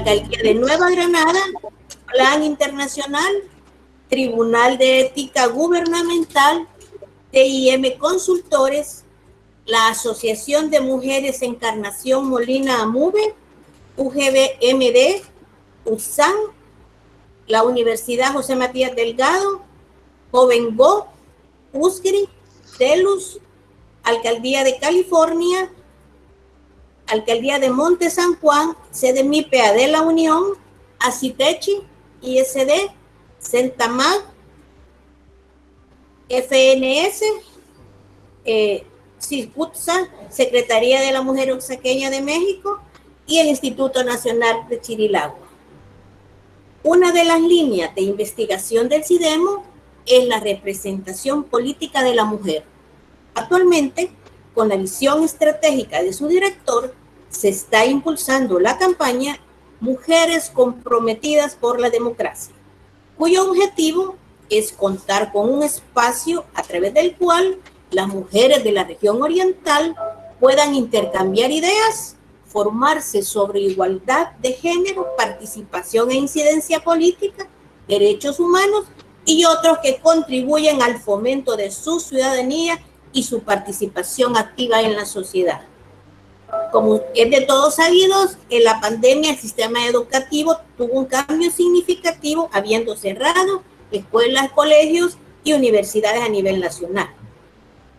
Alcaldía de Nueva Granada, Plan Internacional, Tribunal de Ética Gubernamental, TIM Consultores, la Asociación de Mujeres Encarnación Molina Amuve, UGBMD, USAN, la Universidad José Matías Delgado, Jovengo, USGRI, TELUS, Alcaldía de California, Alcaldía de Monte San Juan, CDMIPA de la Unión, ACITECHI, ISD, CENTAMAG, FNS, CICUTSA, Secretaría de la Mujer Oaxaqueña de México y el Instituto Nacional de Chirilagua. Una de las líneas de investigación del CIDEMO es la representación política de la mujer. Actualmente, con la visión estratégica de su director, se está impulsando la campaña Mujeres Comprometidas por la Democracia, cuyo objetivo es contar con un espacio a través del cual las mujeres de la región oriental puedan intercambiar ideas, formarse sobre igualdad de género, participación e incidencia política, derechos humanos y otros que contribuyen al fomento de su ciudadanía y su participación activa en la sociedad. Como es de todos sabidos, en la pandemia el sistema educativo tuvo un cambio significativo, habiendo cerrado escuelas, colegios y universidades a nivel nacional,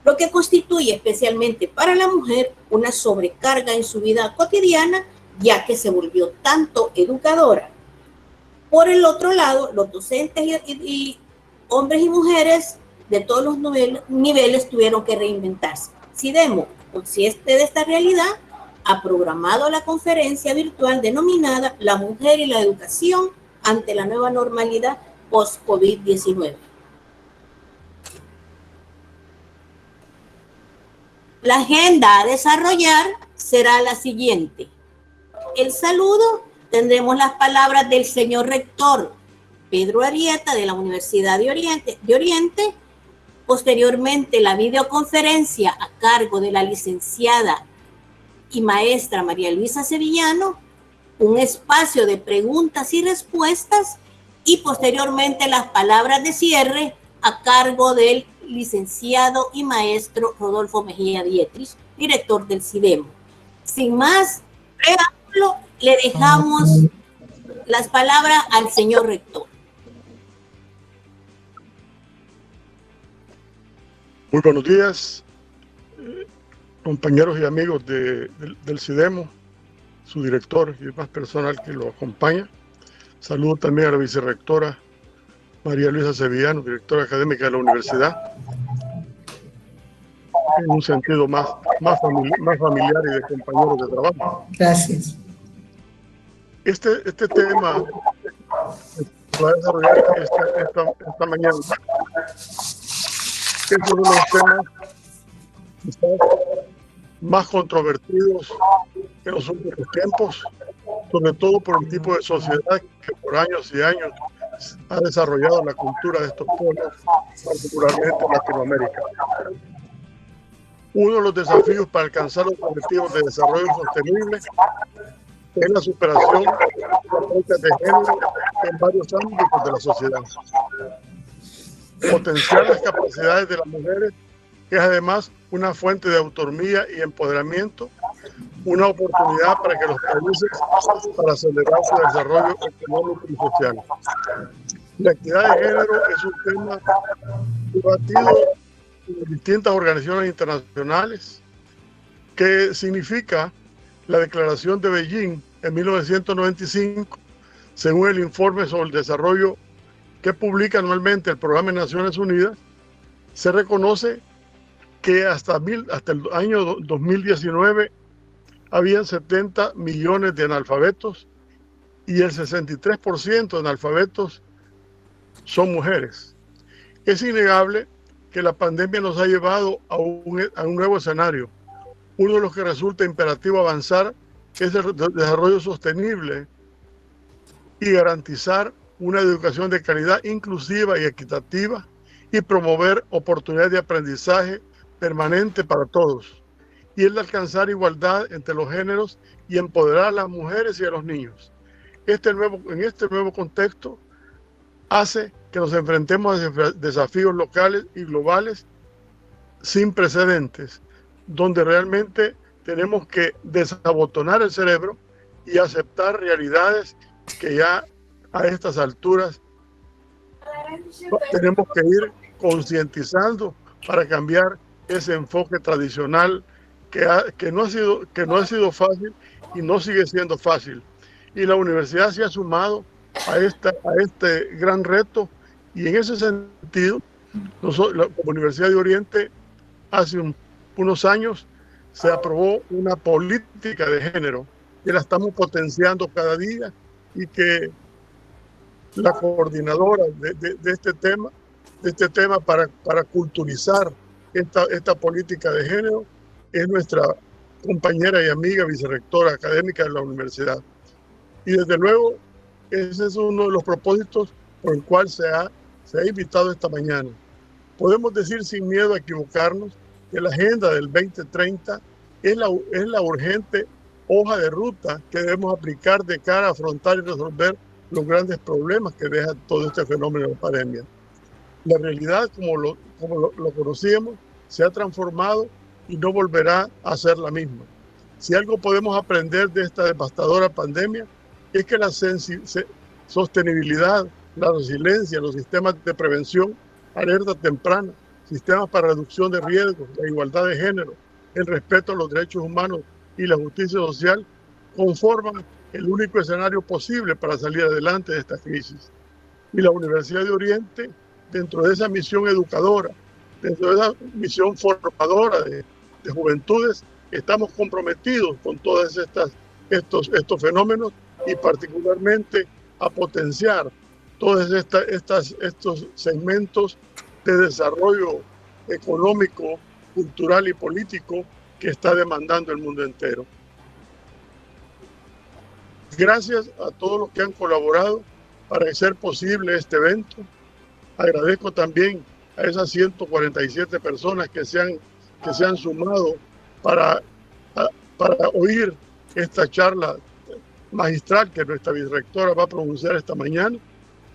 lo que constituye especialmente para la mujer una sobrecarga en su vida cotidiana, ya que se volvió tanto educadora. Por el otro lado, los docentes y hombres y mujeres de todos los niveles tuvieron que reinventarse. CIDEMO, consciente de esta realidad, ha programado la conferencia virtual denominada La Mujer y la Educación ante la nueva normalidad post-COVID-19. La agenda a desarrollar será la siguiente. El saludo, tendremos las palabras del señor rector Pedro Arieta de la Universidad de Oriente. Posteriormente, la videoconferencia a cargo de la licenciada y maestra María Luisa Sevillano, un espacio de preguntas y respuestas y posteriormente las palabras de cierre a cargo del licenciado y maestro Rodolfo Mejía Dietrich, director del CIDEMO. Sin más preámbulo, le dejamos las palabras al señor rector. Muy buenos días, compañeros y amigos del CIDEMO, su director y más personal que lo acompaña. Saludo también a la vicerrectora María Luisa Sevillano, directora académica de la universidad, en un sentido más familiar y de compañeros de trabajo. Gracias. Este tema va a desarrollar esta mañana. Es uno de los temas quizás más controvertidos en los últimos tiempos, sobre todo por el tipo de sociedad que por años y años ha desarrollado la cultura de estos pueblos, particularmente en Latinoamérica. Uno de los desafíos para alcanzar los objetivos de desarrollo sostenible es la superación de las brechas de género en varios ámbitos de la sociedad. Potenciar las capacidades de las mujeres es además una fuente de autonomía y empoderamiento, una oportunidad para que los países para acelerar su desarrollo económico y social. La equidad de género es un tema debatido en distintas organizaciones internacionales, que significa la Declaración de Beijing en 1995, según el informe sobre el desarrollo que publica anualmente el Programa de Naciones Unidas. Se reconoce que hasta el año 2019 habían 70 millones de analfabetos y el 63% de analfabetos son mujeres. Es innegable que la pandemia nos ha llevado a un nuevo escenario. Uno de los que resulta imperativo avanzar es el desarrollo sostenible y garantizar una educación de calidad inclusiva y equitativa y promover oportunidades de aprendizaje permanente para todos, y el de alcanzar igualdad entre los géneros y empoderar a las mujeres y a los niños. En este nuevo contexto hace que nos enfrentemos a desafíos locales y globales sin precedentes, donde realmente tenemos que desabotonar el cerebro y aceptar realidades que ya a estas alturas tenemos que ir concientizando para cambiar ese enfoque tradicional que no ha sido fácil y no sigue siendo fácil. Y la universidad se ha sumado a este gran reto, y en ese sentido, nosotros, como Universidad de Oriente, hace unos años se aprobó una política de género que la estamos potenciando cada día, y que la coordinadora de este tema para culturizar esta política de género es nuestra compañera y amiga vicerrectora académica de la universidad. Y desde luego, ese es uno de los propósitos por el cual se ha invitado esta mañana. Podemos decir sin miedo a equivocarnos que la agenda del 2030 es la urgente hoja de ruta que debemos aplicar de cara a afrontar y resolver los grandes problemas que deja todo este fenómeno de pandemia. La realidad, como lo conocíamos, se ha transformado y no volverá a ser la misma. Si algo podemos aprender de esta devastadora pandemia, es que la sostenibilidad, la resiliencia, los sistemas de prevención, alerta temprana, sistemas para reducción de riesgos, la igualdad de género, el respeto a los derechos humanos y la justicia social conforman el único escenario posible para salir adelante de esta crisis. Y la Universidad de Oriente, dentro de esa misión educadora, dentro de esa misión formadora de juventudes, estamos comprometidos con todos estos fenómenos, y particularmente a potenciar todos estos segmentos de desarrollo económico, cultural y político que está demandando el mundo entero. Gracias a todos los que han colaborado para hacer posible este evento. Agradezco también a esas 147 personas que se han sumado para oír esta charla magistral que nuestra vicerrectora va a pronunciar esta mañana,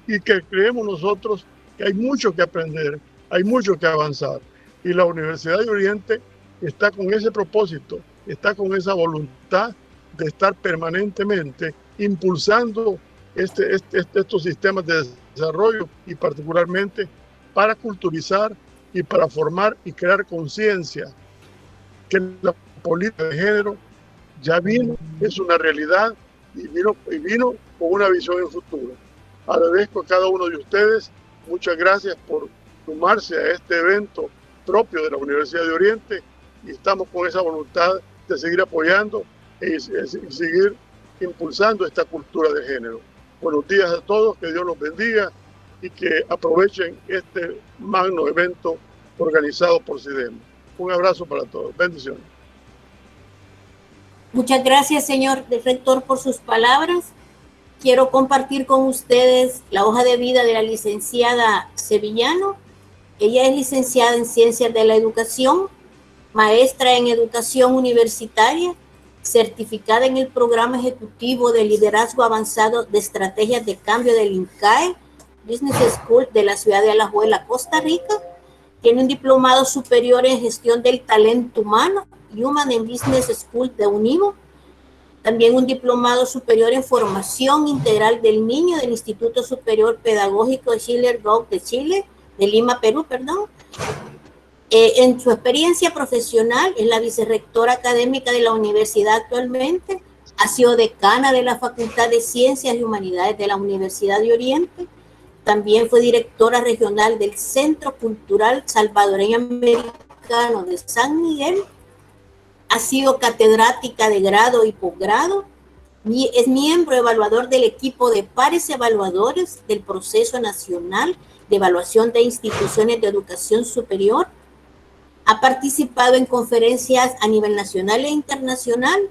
y que creemos nosotros que hay mucho que aprender, hay mucho que avanzar. Y la Universidad de Oriente está con ese propósito, está con esa voluntad de estar permanentemente impulsando estos sistemas de desarrollo, y particularmente para culturizar y para formar y crear conciencia que la política de género ya vino, es una realidad, y vino con una visión en futuro. Agradezco a cada uno de ustedes, muchas gracias por sumarse a este evento propio de la Universidad de Oriente, y estamos con esa voluntad de seguir apoyando y seguir impulsando esta cultura de género. Buenos días a todos, que Dios los bendiga y que aprovechen este magno evento organizado por CIDEMO. Un abrazo para todos. Bendiciones. Muchas gracias, señor rector, por sus palabras. Quiero compartir con ustedes la hoja de vida de la licenciada Sevillano. Ella es licenciada en Ciencias de la Educación, maestra en Educación Universitaria, certificada en el Programa Ejecutivo de Liderazgo Avanzado de Estrategias de Cambio del INCAE Business School de la ciudad de Alajuela, Costa Rica. Tiene un diplomado superior en Gestión del Talento Humano, Human and Business School de UNIVO. También un diplomado superior en Formación Integral del Niño del Instituto Superior Pedagógico de Schiller-Gauck de Chile, de Lima, Perú, perdón. En su experiencia profesional es la vicerrectora académica de la universidad actualmente, ha sido decana de la Facultad de Ciencias y Humanidades de la Universidad de Oriente, también fue directora regional del Centro Cultural Salvadoreño Americano de San Miguel, ha sido catedrática de grado y posgrado, es miembro evaluador del equipo de pares evaluadores del Proceso Nacional de Evaluación de Instituciones de Educación Superior, ha participado en conferencias a nivel nacional e internacional.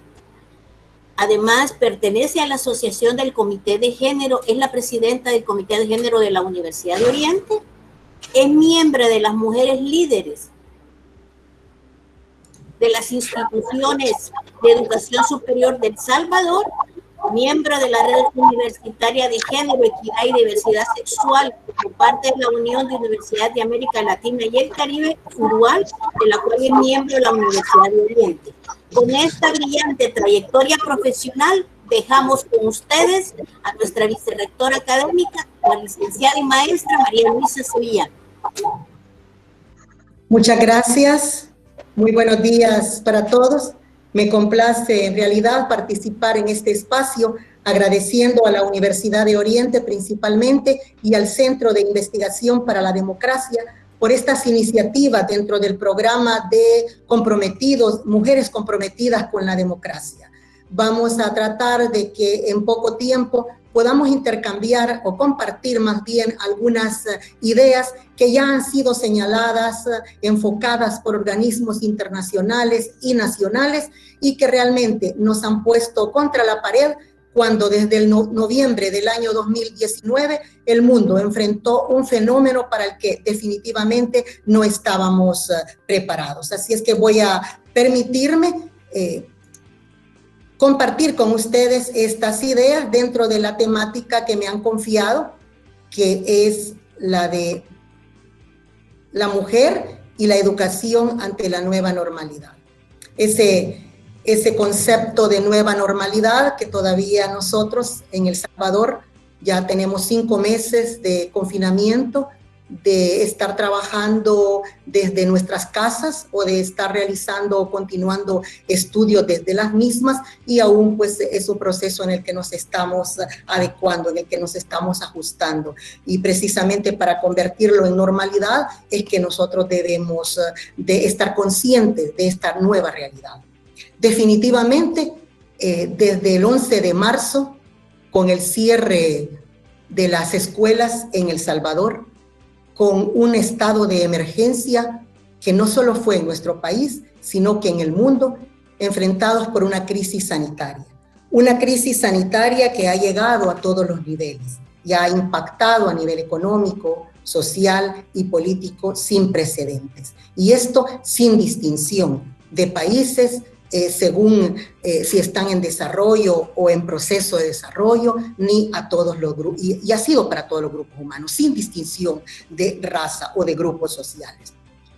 Además, pertenece a la Asociación del Comité de Género, es la presidenta del Comité de Género de la Universidad de Oriente, es miembro de las Mujeres Líderes de las instituciones de educación superior de El Salvador miembro de la Red Universitaria de Género, Equidad y Diversidad Sexual, como parte de la Unión de Universidades de América Latina y el Caribe, URUAL, de la cual es miembro de la Universidad de Oriente. Con esta brillante trayectoria profesional, dejamos con ustedes a nuestra vicerrectora académica, la licenciada y maestra María Luisa Sevillano. Muchas gracias. Muy buenos días para todos. Me complace en realidad participar en este espacio, agradeciendo a la Universidad de Oriente principalmente y al Centro de Investigación para la Democracia por estas iniciativas dentro del programa de comprometidos, mujeres comprometidas con la democracia. Vamos a tratar de que en poco tiempo podamos intercambiar o compartir más bien algunas ideas que ya han sido señaladas, enfocadas por organismos internacionales y nacionales y que realmente nos han puesto contra la pared cuando desde el noviembre del año 2019 el mundo enfrentó un fenómeno para el que definitivamente no estábamos preparados. Así es que voy a permitirme compartir con ustedes estas ideas dentro de la temática que me han confiado, que es la de la mujer y la educación ante la nueva normalidad. Ese concepto de nueva normalidad que todavía nosotros en El Salvador ya tenemos 5 meses de confinamiento, de estar trabajando desde nuestras casas o de estar realizando o continuando estudios desde las mismas, y aún pues es un proceso en el que nos estamos adecuando, en el que nos estamos ajustando, y precisamente para convertirlo en normalidad es que nosotros debemos de estar conscientes de esta nueva realidad. Definitivamente desde el 11 de marzo con el cierre de las escuelas en El Salvador, con un estado de emergencia que no solo fue en nuestro país, sino que en el mundo, enfrentados por una crisis sanitaria. Una crisis sanitaria que ha llegado a todos los niveles y ha impactado a nivel económico, social y político sin precedentes. Y esto sin distinción de países, según si están en desarrollo o en proceso de desarrollo, ni a todos los grupos, y ha sido para todos los grupos humanos, sin distinción de raza o de grupos sociales.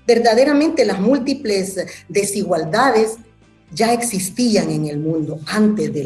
Verdaderamente las múltiples desigualdades ya existían en el mundo antes de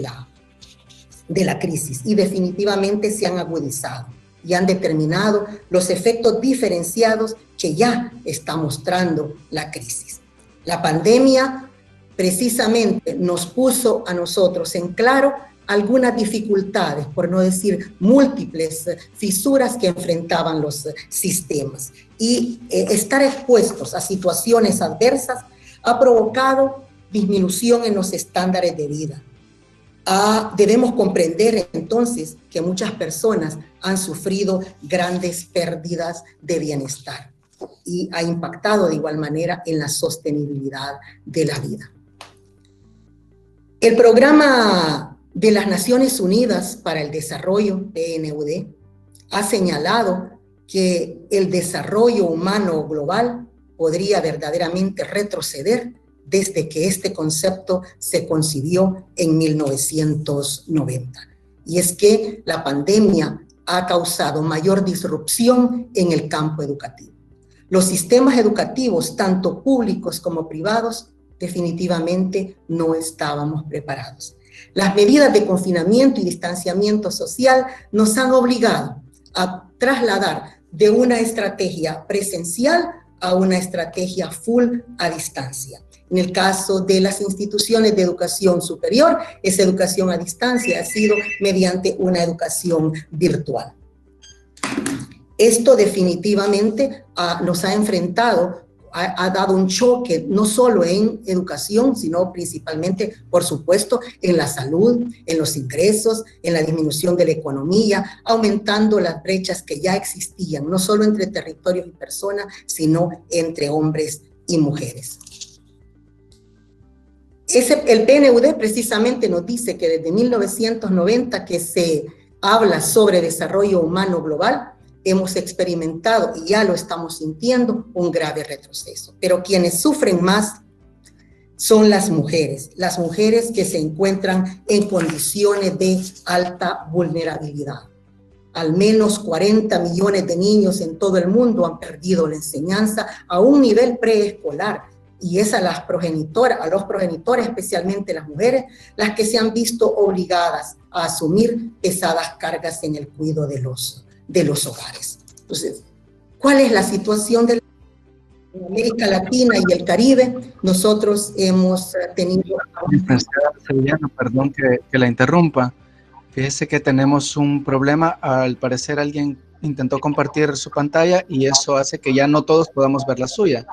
la crisis y definitivamente se han agudizado y han determinado los efectos diferenciados que ya está mostrando la crisis. La pandemia precisamente nos puso a nosotros en claro algunas dificultades, por no decir múltiples fisuras que enfrentaban los sistemas. Y estar expuestos a situaciones adversas ha provocado disminución en los estándares de vida. Debemos comprender entonces que muchas personas han sufrido grandes pérdidas de bienestar y ha impactado de igual manera en la sostenibilidad de la vida. El Programa de las Naciones Unidas para el Desarrollo, PNUD, ha señalado que el desarrollo humano global podría verdaderamente retroceder desde que este concepto se concibió en 1990. Y es que la pandemia ha causado mayor disrupción en el campo educativo. Los sistemas educativos, tanto públicos como privados, definitivamente no estábamos preparados. Las medidas de confinamiento y distanciamiento social nos han obligado a trasladar de una estrategia presencial a una estrategia full a distancia. En el caso de las instituciones de educación superior, esa educación a distancia ha sido mediante una educación virtual. Esto definitivamente nos ha enfrentado, ha dado un choque no solo en educación, sino principalmente, por supuesto, en la salud, en los ingresos, en la disminución de la economía, aumentando las brechas que ya existían, no solo entre territorios y personas, sino entre hombres y mujeres. El PNUD precisamente nos dice que desde 1990 que se habla sobre desarrollo humano global, hemos experimentado, y ya lo estamos sintiendo, un grave retroceso. Pero quienes sufren más son las mujeres que se encuentran en condiciones de alta vulnerabilidad. Al menos 40 millones de niños en todo el mundo han perdido la enseñanza a un nivel preescolar, y es a los progenitores, especialmente las mujeres, las que se han visto obligadas a asumir pesadas cargas en el cuidado de los hogares. Entonces, ¿cuál es la situación de América Latina y el Caribe? Nosotros hemos tenido... Licenciada Sevillano, perdón que la interrumpa. Fíjese que tenemos un problema. Al parecer alguien intentó compartir su pantalla y eso hace que ya no todos podamos ver la suya.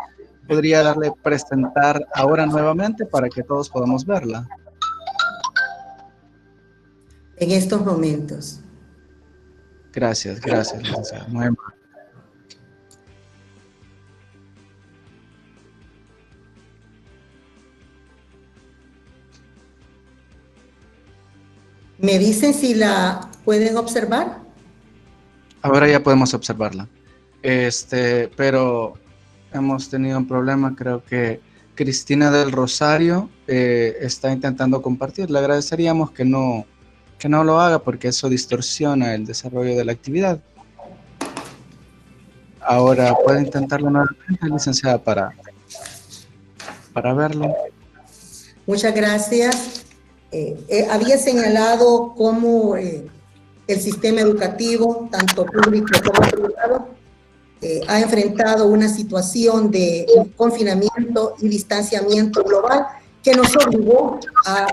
¿Podría darle presentar ahora nuevamente para que todos podamos verla? En estos momentos. Gracias, licenciada. Muy amable. ¿Me dicen si la pueden observar? Ahora ya podemos observarla. Pero hemos tenido un problema. Creo que Cristina del Rosario está intentando compartir. Le agradeceríamos que no lo haga porque eso distorsiona el desarrollo de la actividad. Ahora puede intentarlo nuevamente, licenciada, para verlo. Muchas gracias. Había señalado cómo el sistema educativo, tanto público como privado, ha enfrentado una situación de confinamiento y distanciamiento global que nos obligó a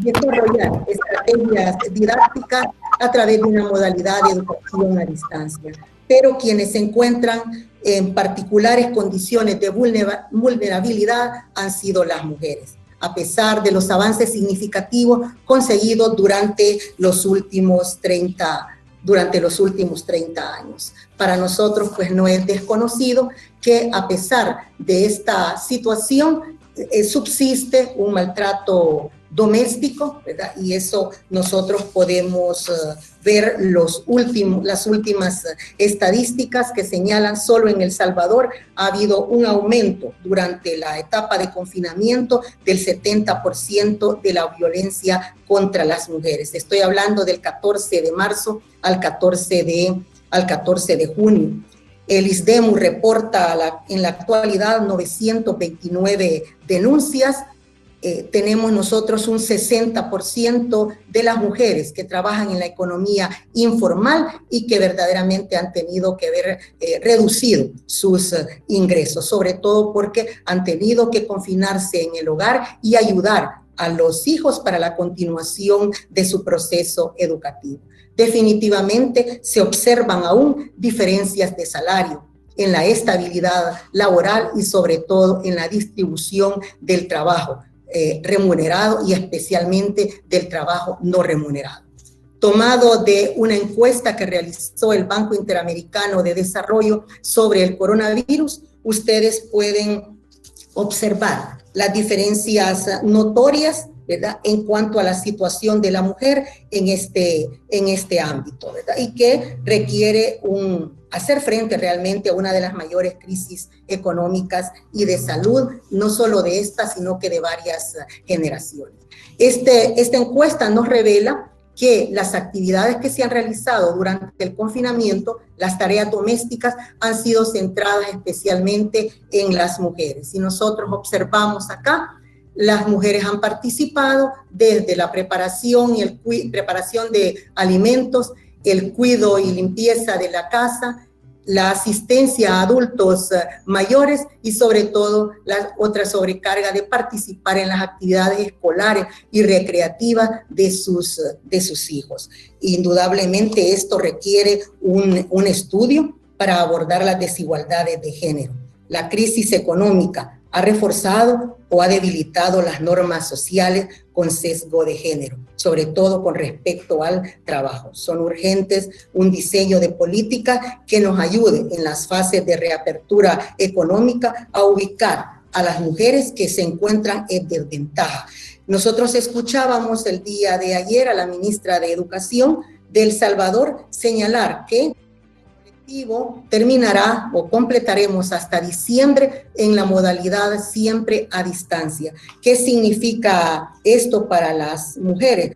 desarrollar estrategias didácticas a través de una modalidad de educación a distancia. Pero quienes se encuentran en particulares condiciones de vulnerabilidad han sido las mujeres, a pesar de los avances significativos conseguidos durante los últimos 30 años. Para nosotros, pues, no es desconocido que a pesar de esta situación subsiste un maltrato doméstico, ¿verdad? Y eso nosotros podemos ver las últimas estadísticas que señalan solo en El Salvador ha habido un aumento durante la etapa de confinamiento del 70% de la violencia contra las mujeres. Estoy hablando del 14 de marzo al 14 de junio. El ISDEMU reporta en la actualidad 929 denuncias. Tenemos nosotros un 60% de las mujeres que trabajan en la economía informal y que verdaderamente han tenido que ver reducido sus ingresos, sobre todo porque han tenido que confinarse en el hogar y ayudar a los hijos para la continuación de su proceso educativo. Definitivamente se observan aún diferencias de salario en la estabilidad laboral y sobre todo en la distribución del trabajo remunerado y especialmente del trabajo no remunerado. Tomado de una encuesta que realizó el Banco Interamericano de Desarrollo sobre el coronavirus, ustedes pueden observar las diferencias notorias, ¿verdad?, en cuanto a la situación de la mujer en este ámbito, ¿verdad?, y que requiere hacer frente realmente a una de las mayores crisis económicas y de salud, no solo de esta, sino que de varias generaciones. Esta encuesta nos revela que las actividades que se han realizado durante el confinamiento, las tareas domésticas, han sido centradas especialmente en las mujeres. Si nosotros observamos acá, las mujeres han participado desde la preparación preparación de alimentos, el cuidado y limpieza de la casa, la asistencia a adultos mayores y sobre todo la otra sobrecarga de participar en las actividades escolares y recreativas de sus hijos. Indudablemente esto requiere un estudio para abordar las desigualdades de género. La crisis económica ha reforzado o ha debilitado las normas sociales con sesgo de género, sobre todo con respecto al trabajo. Son urgentes un diseño de política que nos ayude en las fases de reapertura económica a ubicar a las mujeres que se encuentran en desventaja. Nosotros escuchábamos el día de ayer a la ministra de Educación de El Salvador señalar que terminará o completaremos hasta diciembre en la modalidad siempre a distancia. ¿Qué significa esto para las mujeres?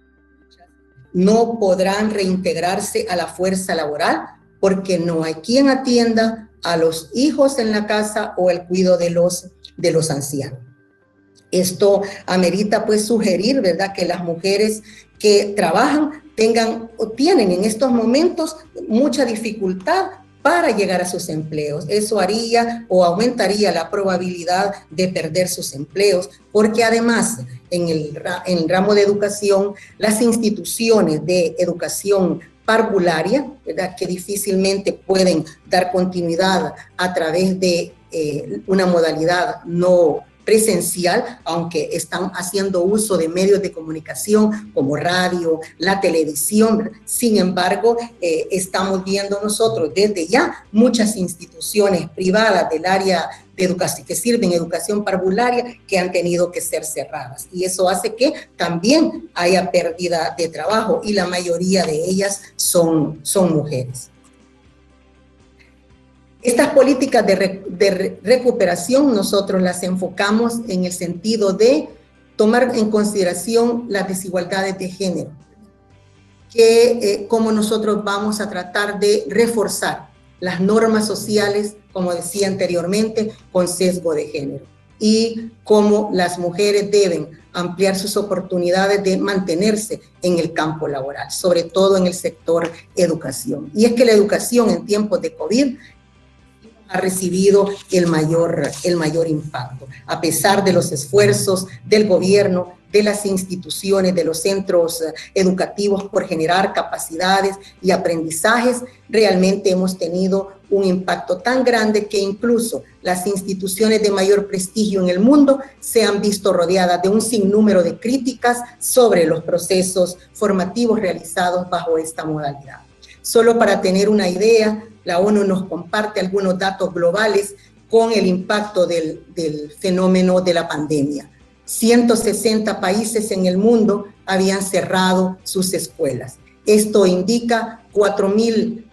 No podrán reintegrarse a la fuerza laboral porque no hay quien atienda a los hijos en la casa o el cuidado de los ancianos. Esto amerita pues sugerir, ¿verdad?, que las mujeres que trabajan tienen en estos momentos mucha dificultad para llegar a sus empleos. Eso haría o aumentaría la probabilidad de perder sus empleos, porque además en el ramo de educación, las instituciones de educación parvularia, ¿verdad?, que difícilmente pueden dar continuidad a través de una modalidad no presencial, aunque están haciendo uso de medios de comunicación como radio, la televisión. Sin embargo, estamos viendo nosotros desde ya muchas instituciones privadas del área de educación que sirven educación parvularia que han tenido que ser cerradas, y eso hace que también haya pérdida de trabajo, y la mayoría de ellas son mujeres. Estas políticas de recuperación nosotros las enfocamos en el sentido de tomar en consideración las desigualdades de género, que como nosotros vamos a tratar de reforzar las normas sociales, como decía anteriormente, con sesgo de género, y cómo las mujeres deben ampliar sus oportunidades de mantenerse en el campo laboral, sobre todo en el sector educación. Y es que la educación en tiempos de COVID ha recibido el mayor impacto, a pesar de los esfuerzos del gobierno, de las instituciones, de los centros educativos por generar capacidades y aprendizajes. Realmente hemos tenido un impacto tan grande que incluso las instituciones de mayor prestigio en el mundo se han visto rodeadas de un sinnúmero de críticas sobre los procesos formativos realizados bajo esta modalidad. Solo para tener una idea, la ONU nos comparte algunos datos globales con el impacto del fenómeno de la pandemia. 160 países en el mundo habían cerrado sus escuelas. Esto indica 4.000 millones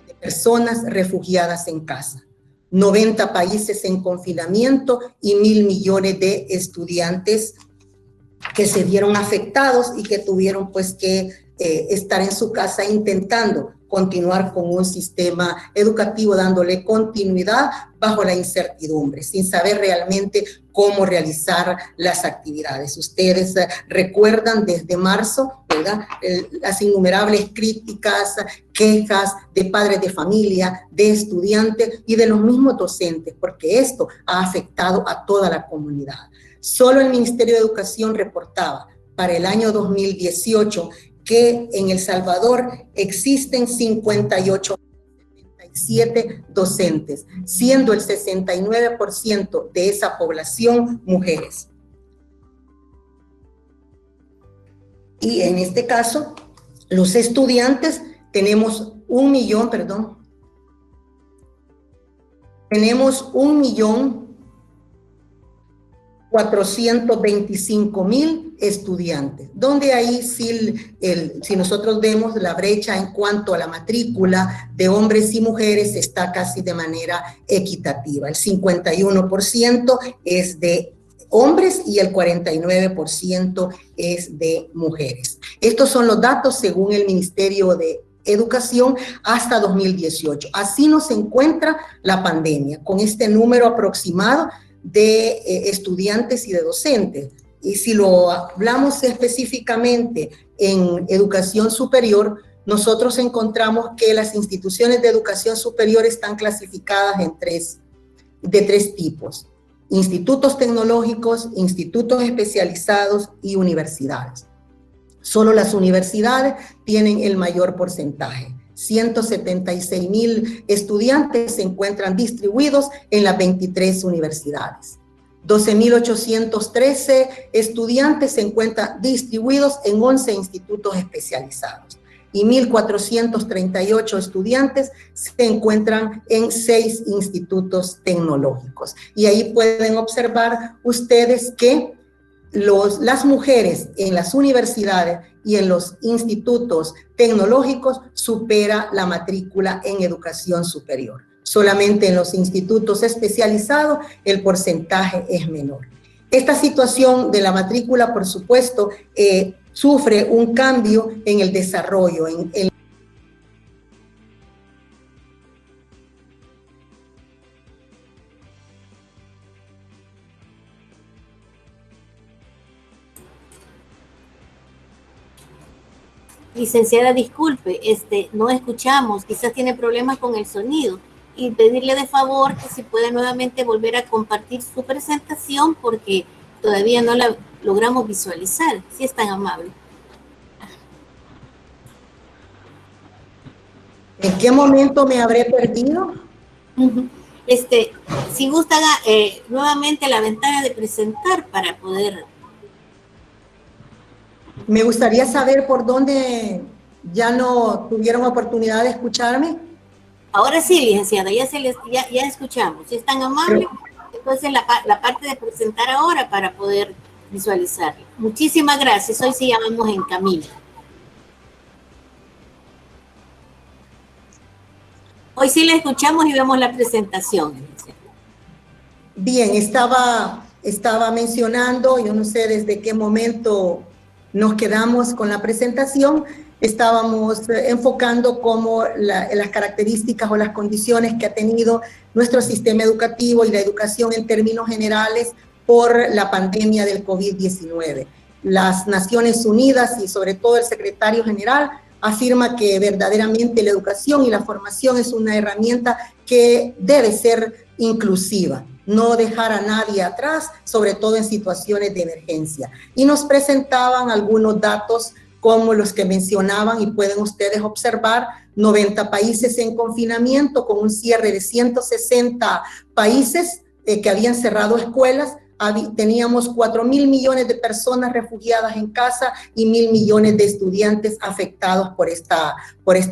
de personas refugiadas en casa, 90 países en confinamiento y 1.000 millones de estudiantes que se vieron afectados y que tuvieron pues que estar en su casa intentando continuar con un sistema educativo, dándole continuidad bajo la incertidumbre, sin saber realmente cómo realizar las actividades. Ustedes recuerdan desde marzo, ¿verdad?, las innumerables críticas, quejas de padres de familia, de estudiantes y de los mismos docentes, porque esto ha afectado a toda la comunidad. Solo el Ministerio de Educación reportaba para el año 2018 que en El Salvador existen 58.077 docentes, siendo el 69% de esa población mujeres. Y en este caso, los estudiantes tenemos 1.425.000 estudiantes, donde ahí si nosotros vemos la brecha en cuanto a la matrícula de hombres y mujeres está casi de manera equitativa. El 51% es de hombres y el 49% es de mujeres. Estos son los datos según el Ministerio de Educación hasta 2018. Así nos encuentra la pandemia, con este número aproximado de estudiantes y de docentes. Y si lo hablamos específicamente en educación superior, nosotros encontramos que las instituciones de educación superior están clasificadas de tres tipos: institutos tecnológicos, institutos especializados y universidades. Solo las universidades tienen el mayor porcentaje. 176.000 estudiantes se encuentran distribuidos en las 23 universidades. 12.813 estudiantes se encuentran distribuidos en 11 institutos especializados y 1.438 estudiantes se encuentran en 6 institutos tecnológicos. Y ahí pueden observar ustedes que las mujeres en las universidades y en los institutos tecnológicos supera la matrícula en educación superior. Solamente en los institutos especializados el porcentaje es menor. Esta situación de la matrícula, por supuesto, sufre un cambio en el desarrollo, Licenciada, disculpe, no escuchamos, quizás tiene problemas con el sonido, y pedirle de favor que si puede nuevamente volver a compartir su presentación porque todavía no la logramos visualizar, si es tan amable. ¿En qué momento me habré perdido? Si gusta, nuevamente la ventana de presentar para poder... Me gustaría saber por dónde ya no tuvieron oportunidad de escucharme. Ahora sí, licenciada, ya escuchamos. Si es tan amable, entonces la parte de presentar ahora para poder visualizarla. Muchísimas gracias. Hoy sí llamamos en camino. Hoy sí la escuchamos y vemos la presentación. Bien, estaba mencionando, yo no sé desde qué momento nos quedamos con la presentación, estábamos enfocando cómo las características o las condiciones que ha tenido nuestro sistema educativo y la educación en términos generales por la pandemia del COVID-19. Las Naciones Unidas y sobre todo el secretario general afirma que verdaderamente la educación y la formación es una herramienta que debe ser inclusiva, no dejar a nadie atrás, sobre todo en situaciones de emergencia. Y nos presentaban algunos datos como los que mencionaban y pueden ustedes observar, 90 países en confinamiento con un cierre de 160 países que habían cerrado escuelas. Teníamos 4.000 millones de personas refugiadas en casa y 1.000 millones de estudiantes afectados por esta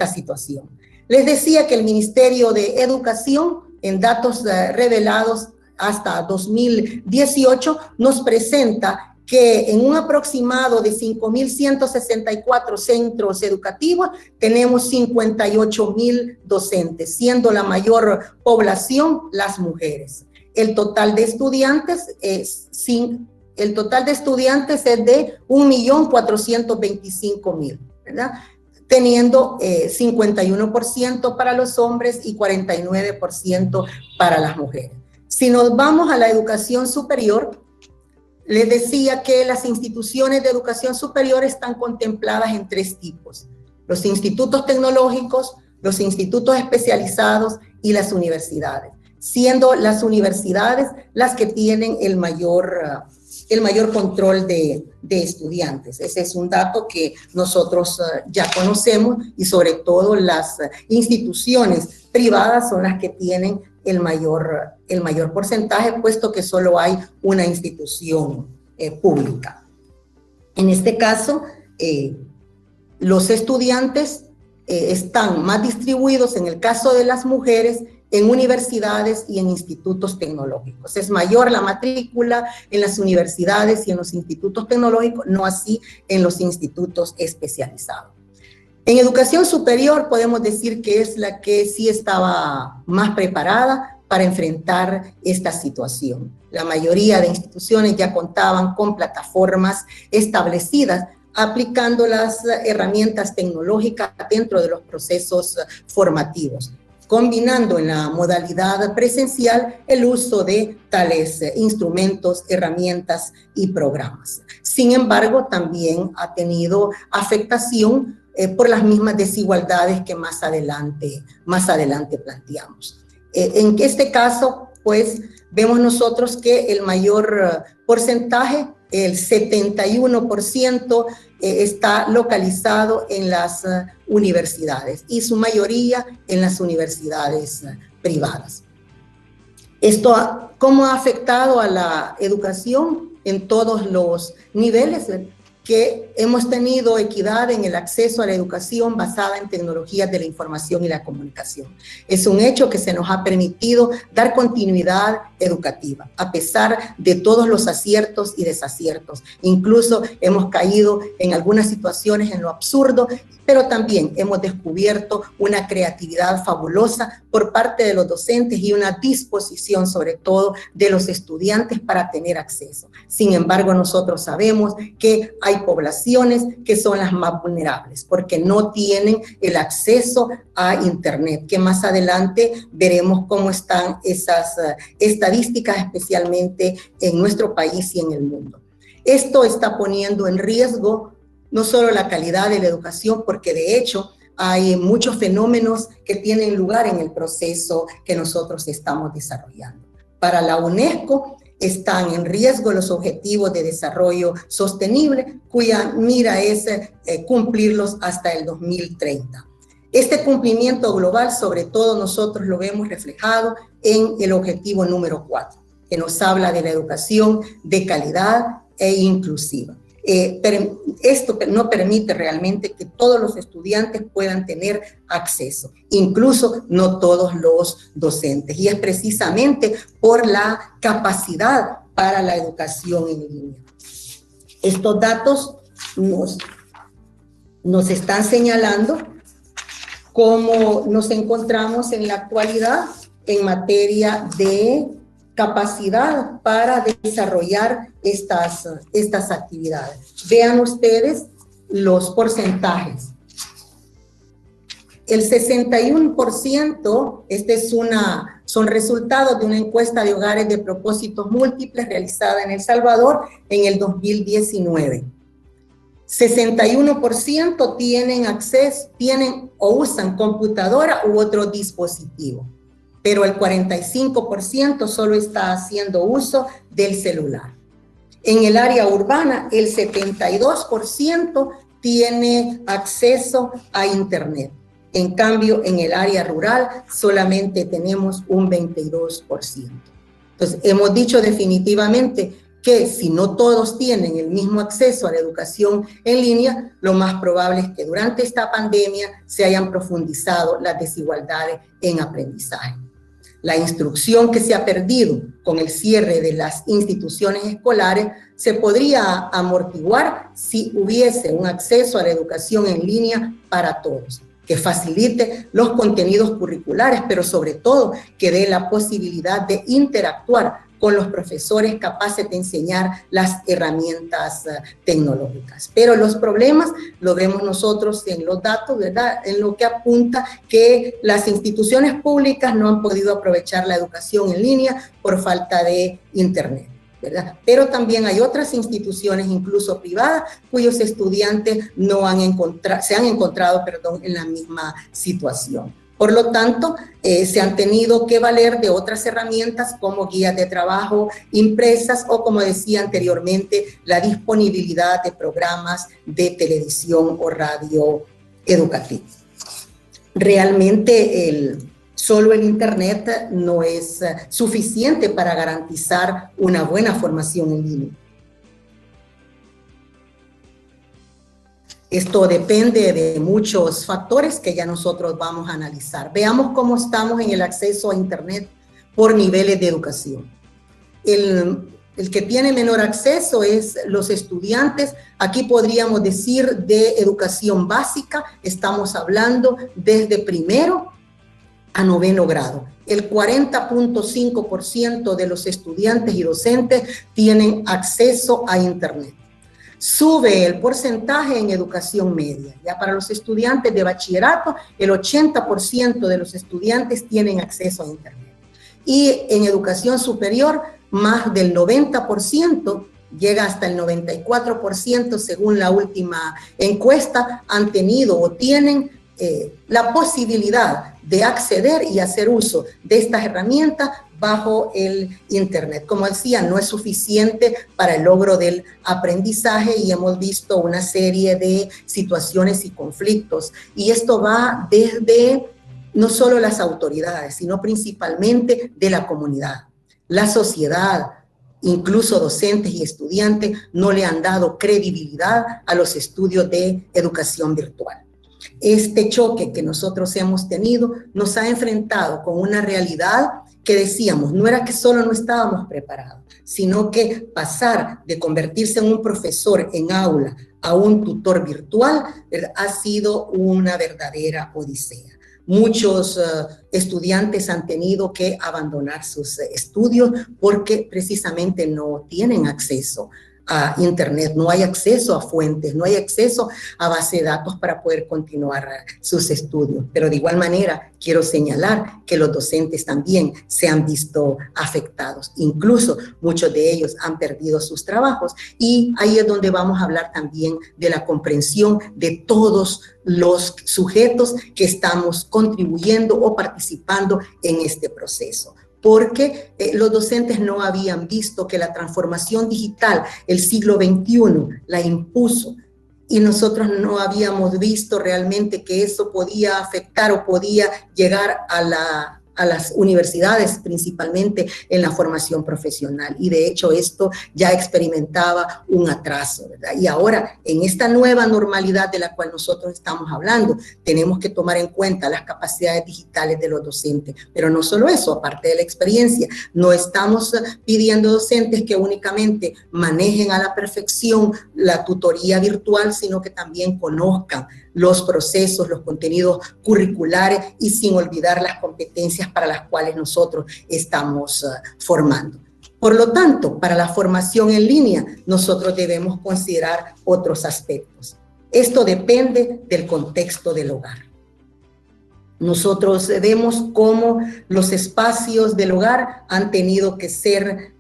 situación. Les decía que el Ministerio de Educación, en datos revelados hasta 2018, nos presenta que en un aproximado de 5.164 centros educativos tenemos 58.000 docentes, siendo la mayor población las mujeres. El total de estudiantes es de 1.425.000, ¿verdad? Teniendo 51% para los hombres y 49% para las mujeres. Si nos vamos a la educación superior, les decía que las instituciones de educación superior están contempladas en 3 tipos: los institutos tecnológicos, los institutos especializados y las universidades, siendo las universidades las que tienen el mayor control de estudiantes. Ese es un dato que nosotros ya conocemos, y sobre todo las instituciones privadas son las que tienen el mayor porcentaje, puesto que solo hay una institución pública. En este caso, los estudiantes están más distribuidos, en el caso de las mujeres, en universidades y en institutos tecnológicos. Es mayor la matrícula en las universidades y en los institutos tecnológicos, no así en los institutos especializados. En educación superior podemos decir que es la que sí estaba más preparada para enfrentar esta situación. La mayoría de instituciones ya contaban con plataformas establecidas, aplicando las herramientas tecnológicas dentro de los procesos formativos, combinando en la modalidad presencial el uso de tales instrumentos, herramientas y programas. Sin embargo, también ha tenido afectación por las mismas desigualdades que más adelante planteamos. En este caso, pues, vemos nosotros que el mayor porcentaje, el 71%, está localizado en las universidades, y su mayoría en las universidades privadas. ¿Cómo ha afectado a la educación en todos los niveles? que hemos tenido equidad en el acceso a la educación basada en tecnologías de la información y la comunicación. Es un hecho que se nos ha permitido dar continuidad educativa, a pesar de todos los aciertos y desaciertos. Incluso hemos caído en algunas situaciones en lo absurdo, pero también hemos descubierto una creatividad fabulosa por parte de los docentes y una disposición, sobre todo, de los estudiantes para tener acceso. Sin embargo, nosotros sabemos que hay poblaciones que son las más vulnerables porque no tienen el acceso a Internet, que más adelante veremos cómo están esas estadísticas, especialmente en nuestro país y en el mundo. Esto está poniendo en riesgo no solo la calidad de la educación, porque de hecho hay muchos fenómenos que tienen lugar en el proceso que nosotros estamos desarrollando. Para la UNESCO están en riesgo los objetivos de desarrollo sostenible, cuya mira es cumplirlos hasta el 2030. Este cumplimiento global, sobre todo nosotros lo vemos reflejado en el objetivo número 4, que nos habla de la educación de calidad e inclusiva. Esto no permite realmente que todos los estudiantes puedan tener acceso, incluso no todos los docentes, y es precisamente por la capacidad para la educación en línea. Estos datos nos están señalando cómo nos encontramos en la actualidad en materia de capacidad para desarrollar estas actividades. Vean ustedes los porcentajes. El 61%, son resultados de una encuesta de hogares de propósitos múltiples realizada en El Salvador en el 2019. 61% tienen o usan computadora u otro dispositivo, pero el 45% solo está haciendo uso del celular. En el área urbana, el 72% tiene acceso a Internet. En cambio, en el área rural solamente tenemos un 22%. Entonces, hemos dicho definitivamente que si no todos tienen el mismo acceso a la educación en línea, lo más probable es que durante esta pandemia se hayan profundizado las desigualdades en aprendizaje. La instrucción que se ha perdido con el cierre de las instituciones escolares se podría amortiguar si hubiese un acceso a la educación en línea para todos, que facilite los contenidos curriculares, pero sobre todo que dé la posibilidad de interactuar con los profesores capaces de enseñar las herramientas tecnológicas. Pero los problemas lo vemos nosotros en los datos, ¿verdad? En lo que apunta que las instituciones públicas no han podido aprovechar la educación en línea por falta de Internet, ¿verdad? Pero también hay otras instituciones, incluso privadas, cuyos estudiantes se han encontrado en la misma situación. Por lo tanto, se han tenido que valer de otras herramientas como guías de trabajo impresas o, como decía anteriormente, la disponibilidad de programas de televisión o radio educativos. Realmente solo el Internet no es suficiente para garantizar una buena formación en línea. Esto depende de muchos factores que ya nosotros vamos a analizar. Veamos cómo estamos en el acceso a Internet por niveles de educación. El que tiene menor acceso es los estudiantes. Aquí podríamos decir de educación básica, estamos hablando desde primero a noveno grado. El 40.5% de los estudiantes y docentes tienen acceso a Internet. Sube el porcentaje en educación media. Ya para los estudiantes de bachillerato, el 80% de los estudiantes tienen acceso a Internet. Y en educación superior, más del 90%, llega hasta el 94% según la última encuesta, han tenido o tienen la posibilidad de acceder y hacer uso de estas herramientas bajo el Internet. Como decía, no es suficiente para el logro del aprendizaje y hemos visto una serie de situaciones y conflictos. Y esto va desde no solo las autoridades, sino principalmente de la comunidad, la sociedad incluso docentes y estudiantes no le han dado credibilidad a los estudios de educación virtual. Este choque que nosotros hemos tenido nos ha enfrentado con una realidad que decíamos, no era que solo no estábamos preparados, sino que pasar de convertirse en un profesor en aula a un tutor virtual ha sido una verdadera odisea. Muchos estudiantes han tenido que abandonar sus estudios porque precisamente no tienen acceso a Internet, no hay acceso a fuentes, no hay acceso a base de datos para poder continuar sus estudios. Pero de igual manera, quiero señalar que los docentes también se han visto afectados. Incluso muchos de ellos han perdido sus trabajos y ahí es donde vamos a hablar también de la comprensión de todos los sujetos que estamos contribuyendo o participando en este proceso. Porque los docentes no habían visto que la transformación digital, el siglo XXI, la impuso, y nosotros no habíamos visto realmente que eso podía afectar o podía llegar a las universidades, principalmente en la formación profesional. Y de hecho esto ya experimentaba un atraso, ¿verdad? Y ahora, en esta nueva normalidad de la cual nosotros estamos hablando, tenemos que tomar en cuenta las capacidades digitales de los docentes. Pero no solo eso, aparte de la experiencia, no estamos pidiendo docentes que únicamente manejen a la perfección la tutoría virtual, sino que también conozcan los procesos, los contenidos curriculares y sin olvidar las competencias para las cuales nosotros estamos formando. Por lo tanto, para la formación en línea, nosotros debemos considerar otros aspectos. Esto depende del contexto del hogar. Nosotros vemos cómo los espacios del hogar han tenido que ser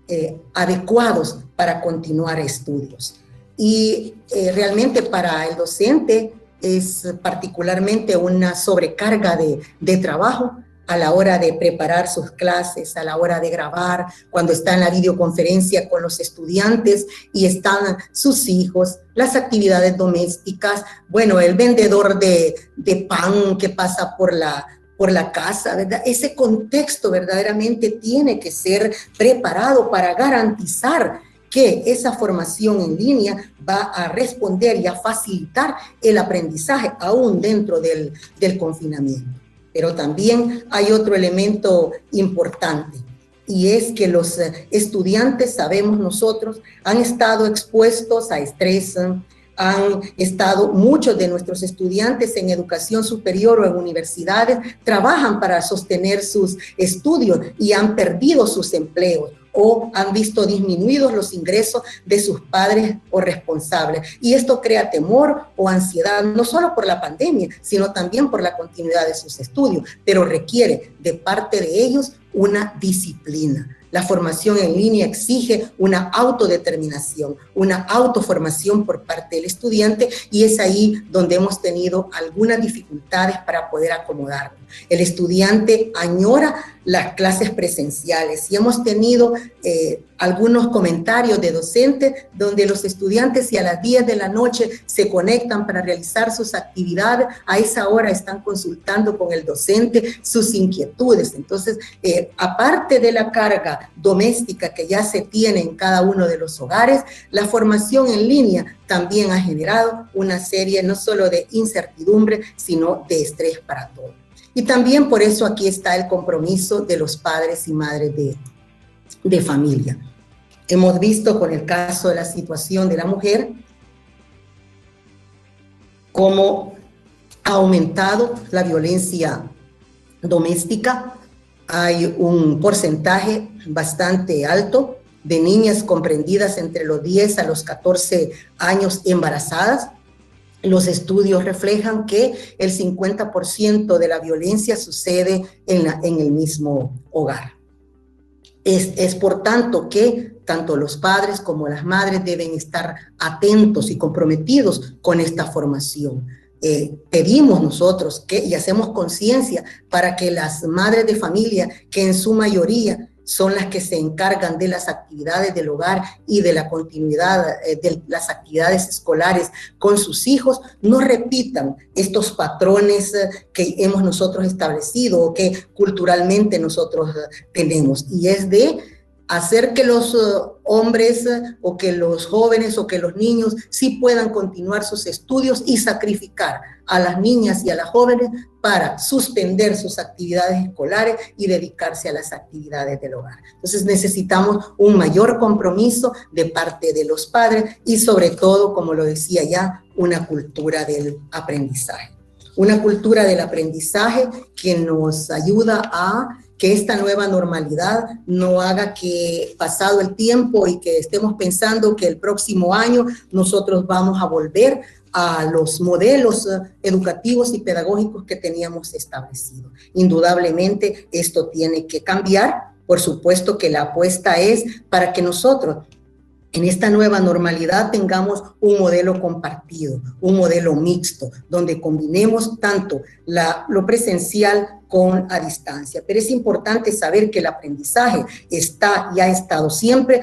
adecuados para continuar estudios. Y realmente para el docente es particularmente una sobrecarga de trabajo a la hora de preparar sus clases, a la hora de grabar, cuando está en la videoconferencia con los estudiantes y están sus hijos, las actividades domésticas, bueno, el vendedor de pan que pasa por la casa, ¿verdad? Ese contexto verdaderamente tiene que ser preparado para garantizar que esa formación en línea va a responder y a facilitar el aprendizaje aún dentro del confinamiento. Pero también hay otro elemento importante y es que los estudiantes, sabemos nosotros, han estado expuestos a estrés, han estado, muchos de nuestros estudiantes en educación superior o en universidades trabajan para sostener sus estudios y han perdido sus empleos o han visto disminuidos los ingresos de sus padres o responsables. Y esto crea temor o ansiedad, no solo por la pandemia, sino también por la continuidad de sus estudios, pero requiere de parte de ellos una disciplina. La formación en línea exige una autodeterminación, una autoformación por parte del estudiante y es ahí donde hemos tenido algunas dificultades para poder acomodarnos. El estudiante añora las clases presenciales y hemos tenido algunos comentarios de docentes donde los estudiantes si a las 10 de la noche se conectan para realizar sus actividades, a esa hora están consultando con el docente sus inquietudes. Entonces, aparte de la carga doméstica que ya se tiene en cada uno de los hogares, la formación en línea también ha generado una serie no solo de incertidumbre, sino de estrés para todos. Y también por eso aquí está el compromiso de los padres y madres de familia. Hemos visto con el caso de la situación de la mujer cómo ha aumentado la violencia doméstica. Hay un porcentaje bastante alto de niñas comprendidas entre los 10 a los 14 años embarazadas. Los estudios reflejan que el 50% de la violencia sucede en el mismo hogar. Es por tanto que tanto los padres como las madres deben estar atentos y comprometidos con esta formación. Pedimos nosotros y hacemos conciencia para que las madres de familia, que en su mayoría son las que se encargan de las actividades del hogar y de la continuidad de las actividades escolares con sus hijos, no repitan estos patrones que hemos nosotros establecido o que culturalmente nosotros tenemos. Y es de hacer que los hombres o que los jóvenes o que los niños sí puedan continuar sus estudios y sacrificar a las niñas y a las jóvenes para suspender sus actividades escolares y dedicarse a las actividades del hogar. Entonces necesitamos un mayor compromiso de parte de los padres y sobre todo, como lo decía ya, una cultura del aprendizaje. Una cultura del aprendizaje que nos ayuda a que esta nueva normalidad no haga que pasado el tiempo y que estemos pensando que el próximo año nosotros vamos a volver a los modelos educativos y pedagógicos que teníamos establecidos. Indudablemente esto tiene que cambiar. Por supuesto que la apuesta es para que nosotros en esta nueva normalidad tengamos un modelo compartido, un modelo mixto, donde combinemos tanto lo presencial con a distancia. Pero es importante saber que el aprendizaje está y ha estado siempre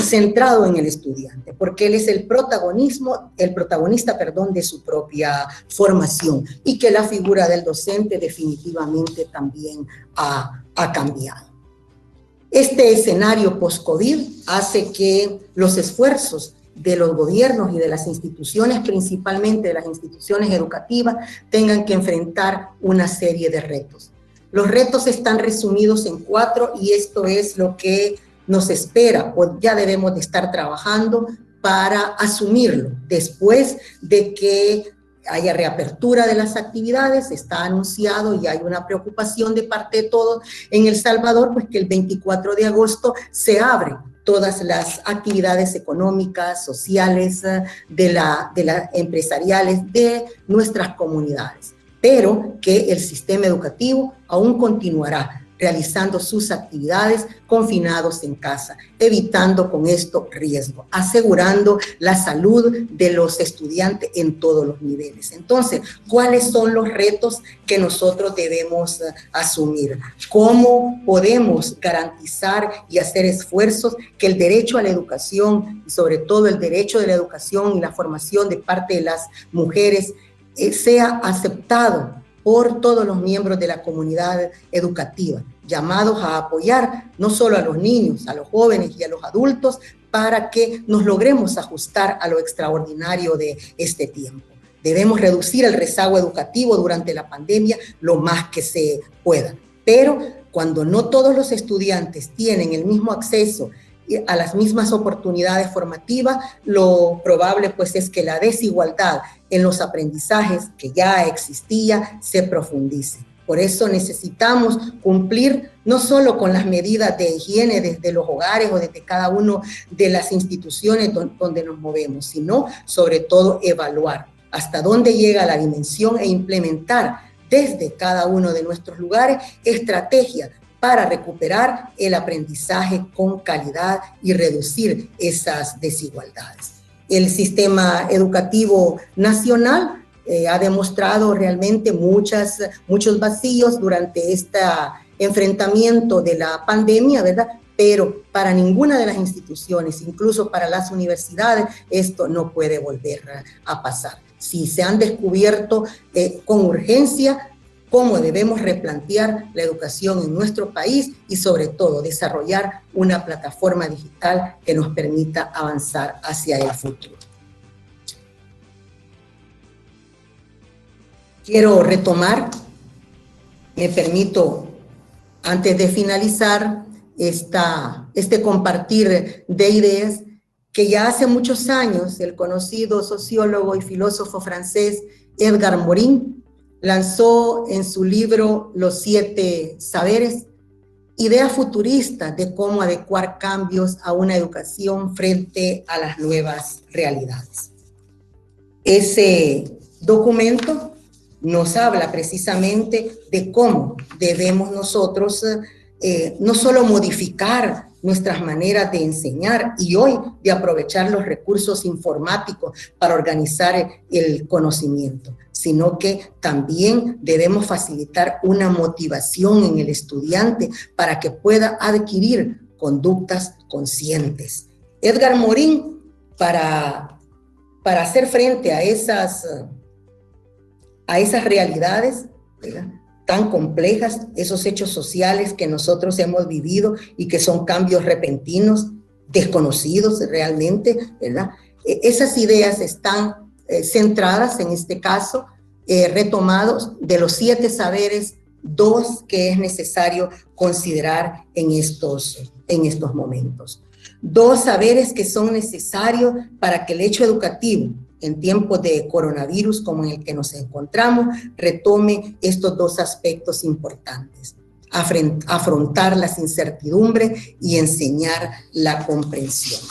centrado en el estudiante, porque él es el protagonista, de su propia formación, y que la figura del docente definitivamente también ha cambiado. Este escenario post-COVID hace que los esfuerzos de los gobiernos y de las instituciones, principalmente de las instituciones educativas, tengan que enfrentar una serie de retos. Los retos están resumidos en 4 y esto es lo que nos espera o ya debemos de estar trabajando para asumirlo después de que haya reapertura de las actividades. Está anunciado y hay una preocupación de parte de todos en El Salvador, pues que el 24 de agosto se abren todas las actividades económicas, sociales, empresariales de nuestras comunidades, pero que el sistema educativo aún continuará realizando sus actividades confinados en casa, evitando con esto riesgo, asegurando la salud de los estudiantes en todos los niveles. Entonces, ¿cuáles son los retos que nosotros debemos asumir? ¿Cómo podemos garantizar y hacer esfuerzos que el derecho a la educación, y sobre todo el derecho de la educación y la formación de parte de las mujeres, sea aceptado por todos los miembros de la comunidad educativa, llamados a apoyar no solo a los niños, a los jóvenes y a los adultos, para que nos logremos ajustar a lo extraordinario de este tiempo? Debemos reducir el rezago educativo durante la pandemia lo más que se pueda, pero cuando no todos los estudiantes tienen el mismo acceso a las mismas oportunidades formativas, lo probable pues es que la desigualdad en los aprendizajes que ya existía se profundice. Por eso necesitamos cumplir no solo con las medidas de higiene desde los hogares o desde cada una de las instituciones donde nos movemos, sino sobre todo evaluar hasta dónde llega la dimensión e implementar desde cada uno de nuestros lugares estrategias para recuperar el aprendizaje con calidad y reducir esas desigualdades. El sistema educativo nacional ha demostrado realmente muchos vacíos durante este enfrentamiento de la pandemia, ¿verdad? Pero para ninguna de las instituciones, incluso para las universidades, esto no puede volver a pasar. Si se han descubierto con urgencia cómo debemos replantear la educación en nuestro país y sobre todo desarrollar una plataforma digital que nos permita avanzar hacia el futuro. Quiero retomar, me permito, antes de finalizar este compartir de ideas, que ya hace muchos años el conocido sociólogo y filósofo francés Edgar Morin lanzó en su libro Los 7 saberes, ideas futuristas de cómo adecuar cambios a una educación frente a las nuevas realidades. Ese documento nos habla precisamente de cómo debemos nosotros no solo modificar nuestras maneras de enseñar y hoy de aprovechar los recursos informáticos para organizar el conocimiento, sino que también debemos facilitar una motivación en el estudiante para que pueda adquirir conductas conscientes. Edgar Morin, para hacer frente a esas realidades, ¿verdad?, tan complejas, esos hechos sociales que nosotros hemos vivido y que son cambios repentinos, desconocidos realmente, ¿verdad? Esas ideas están centradas en este caso, retomados de los 7 saberes, 2 que es necesario considerar en estos momentos. 2 saberes que son necesarios para que el hecho educativo en tiempos de coronavirus como en el que nos encontramos retome estos 2 aspectos importantes: afrontar las incertidumbres y enseñar la comprensión.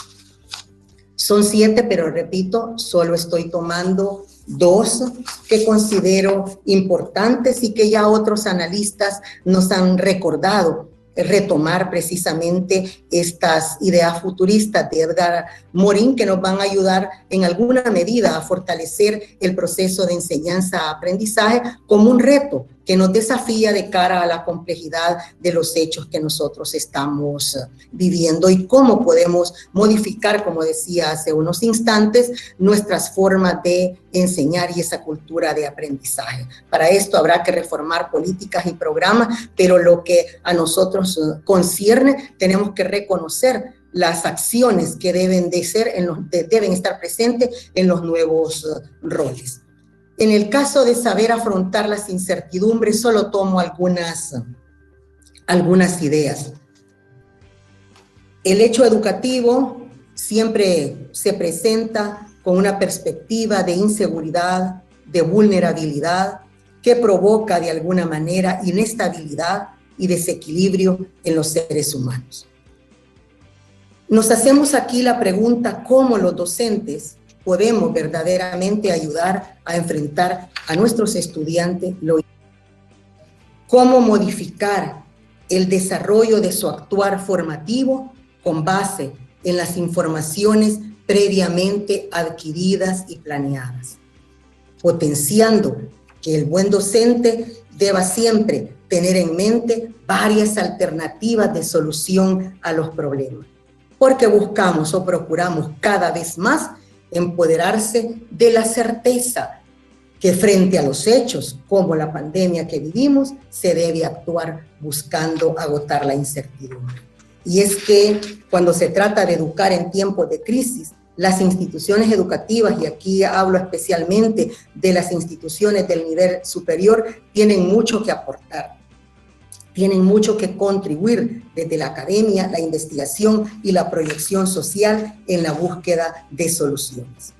Son 7, pero repito, solo estoy tomando 2 que considero importantes y que ya otros analistas nos han recordado retomar precisamente estas ideas futuristas de Edgar Morin, que nos van a ayudar en alguna medida a fortalecer el proceso de enseñanza-aprendizaje como un reto que nos desafía de cara a la complejidad de los hechos que nosotros estamos viviendo y cómo podemos modificar, como decía hace unos instantes, nuestras formas de enseñar y esa cultura de aprendizaje. Para esto habrá que reformar políticas y programas, pero lo que a nosotros concierne, tenemos que reconocer las acciones que deben estar presentes en los nuevos roles. En el caso de saber afrontar las incertidumbres, solo tomo algunas ideas. El hecho educativo siempre se presenta con una perspectiva de inseguridad, de vulnerabilidad, que provoca de alguna manera inestabilidad y desequilibrio en los seres humanos. Nos hacemos aquí la pregunta: ¿cómo los docentes podemos verdaderamente ayudar a enfrentar a nuestros estudiantes? ¿Cómo modificar el desarrollo de su actuar formativo con base en las informaciones previamente adquiridas y planeadas? Potenciando que el buen docente deba siempre tener en mente varias alternativas de solución a los problemas, porque buscamos o procuramos cada vez más empoderarse de la certeza que frente a los hechos como la pandemia que vivimos, se debe actuar buscando agotar la incertidumbre. Y es que cuando se trata de educar en tiempos de crisis, las instituciones educativas, y aquí hablo especialmente de las instituciones del nivel superior, tienen mucho que aportar. Tienen mucho que contribuir desde la academia, la investigación y la proyección social en la búsqueda de soluciones.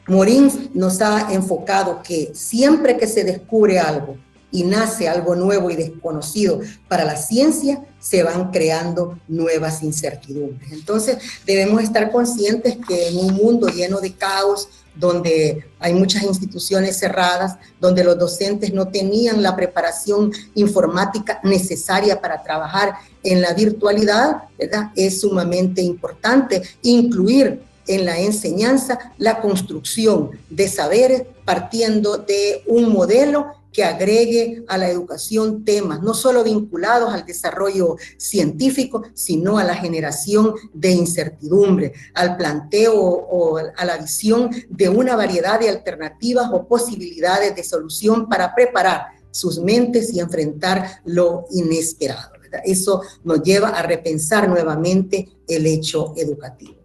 Morin nos ha enfocado que siempre que se descubre algo y nace algo nuevo y desconocido para la ciencia, se van creando nuevas incertidumbres. Entonces, debemos estar conscientes que en un mundo lleno de caos, donde hay muchas instituciones cerradas, donde los docentes no tenían la preparación informática necesaria para trabajar en la virtualidad, ¿verdad? Es sumamente importante incluir en la enseñanza la construcción de saberes partiendo de un modelo que agregue a la educación temas no solo vinculados al desarrollo científico, sino a la generación de incertidumbre, al planteo o a la visión de una variedad de alternativas o posibilidades de solución para preparar sus mentes y enfrentar lo inesperado, ¿verdad? Eso nos lleva a repensar nuevamente el hecho educativo.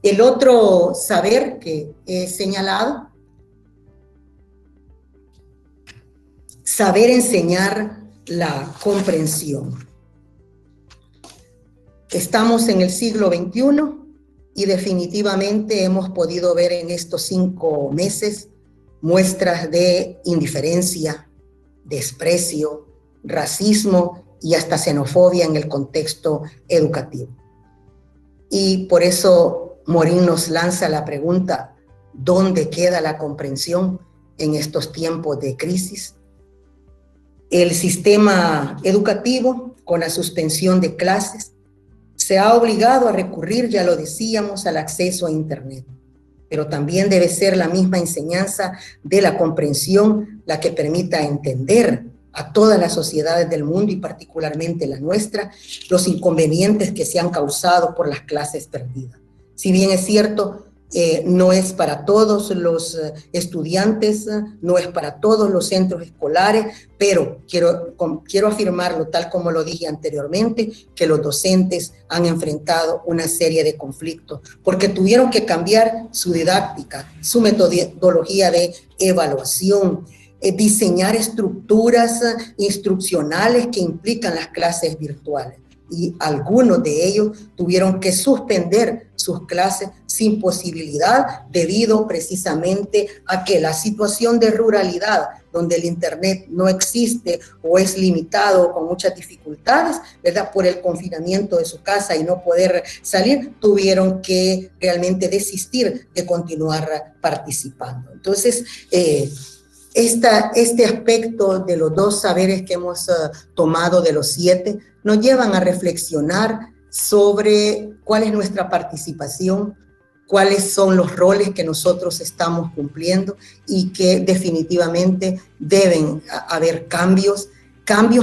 El otro saber que he señalado, saber enseñar la comprensión. Estamos en el siglo XXI y definitivamente hemos podido ver en estos 5 meses muestras de indiferencia, desprecio, racismo y hasta xenofobia en el contexto educativo. Y por eso Morin nos lanza la pregunta: ¿dónde queda la comprensión en estos tiempos de crisis? El sistema educativo, con la suspensión de clases, se ha obligado a recurrir, ya lo decíamos, al acceso a Internet. Pero también debe ser la misma enseñanza de la comprensión la que permita entender a todas las sociedades del mundo y particularmente la nuestra, los inconvenientes que se han causado por las clases perdidas. Si bien es cierto, No es para todos los estudiantes, no es para todos los centros escolares, pero quiero afirmarlo tal como lo dije anteriormente, que los docentes han enfrentado una serie de conflictos porque tuvieron que cambiar su didáctica, su metodología de evaluación, diseñar estructuras instruccionales que implican las clases virtuales. Y algunos de ellos tuvieron que suspender sus clases sin posibilidad debido precisamente a que la situación de ruralidad, donde el internet no existe o es limitado con muchas dificultades, ¿verdad? Por el confinamiento de su casa y no poder salir, tuvieron que realmente desistir de continuar participando. Entonces, este aspecto de los 2 saberes que hemos tomado de los 7 nos llevan a reflexionar sobre cuál es nuestra participación, cuáles son los roles que nosotros estamos cumpliendo y que definitivamente deben haber cambios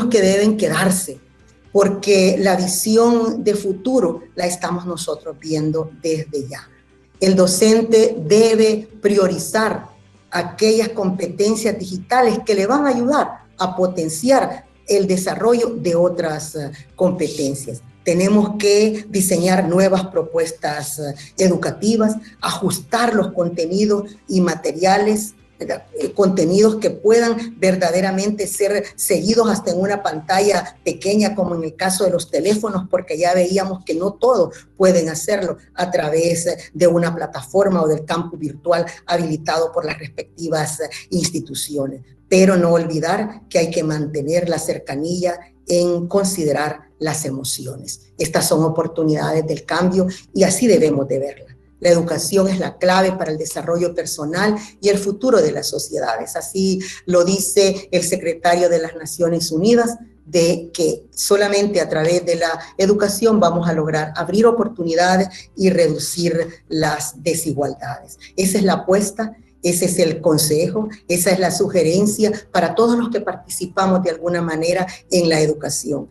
que deben quedarse, porque la visión de futuro la estamos nosotros viendo desde ya. El docente debe priorizar aquellas competencias digitales que le van a ayudar a potenciar el desarrollo de otras competencias. Tenemos que diseñar nuevas propuestas educativas, ajustar los contenidos y materiales, contenidos que puedan verdaderamente ser seguidos hasta en una pantalla pequeña, como en el caso de los teléfonos, porque ya veíamos que no todos pueden hacerlo a través de una plataforma o del campus virtual habilitado por las respectivas instituciones. Pero no olvidar que hay que mantener la cercanía en considerar las emociones. Estas son oportunidades del cambio y así debemos de verlas. La educación es la clave para el desarrollo personal y el futuro de las sociedades. Así lo dice el secretario de las Naciones Unidas, de que solamente a través de la educación vamos a lograr abrir oportunidades y reducir las desigualdades. Esa es la apuesta. Ese es el consejo, esa es la sugerencia para todos los que participamos de alguna manera en la educación.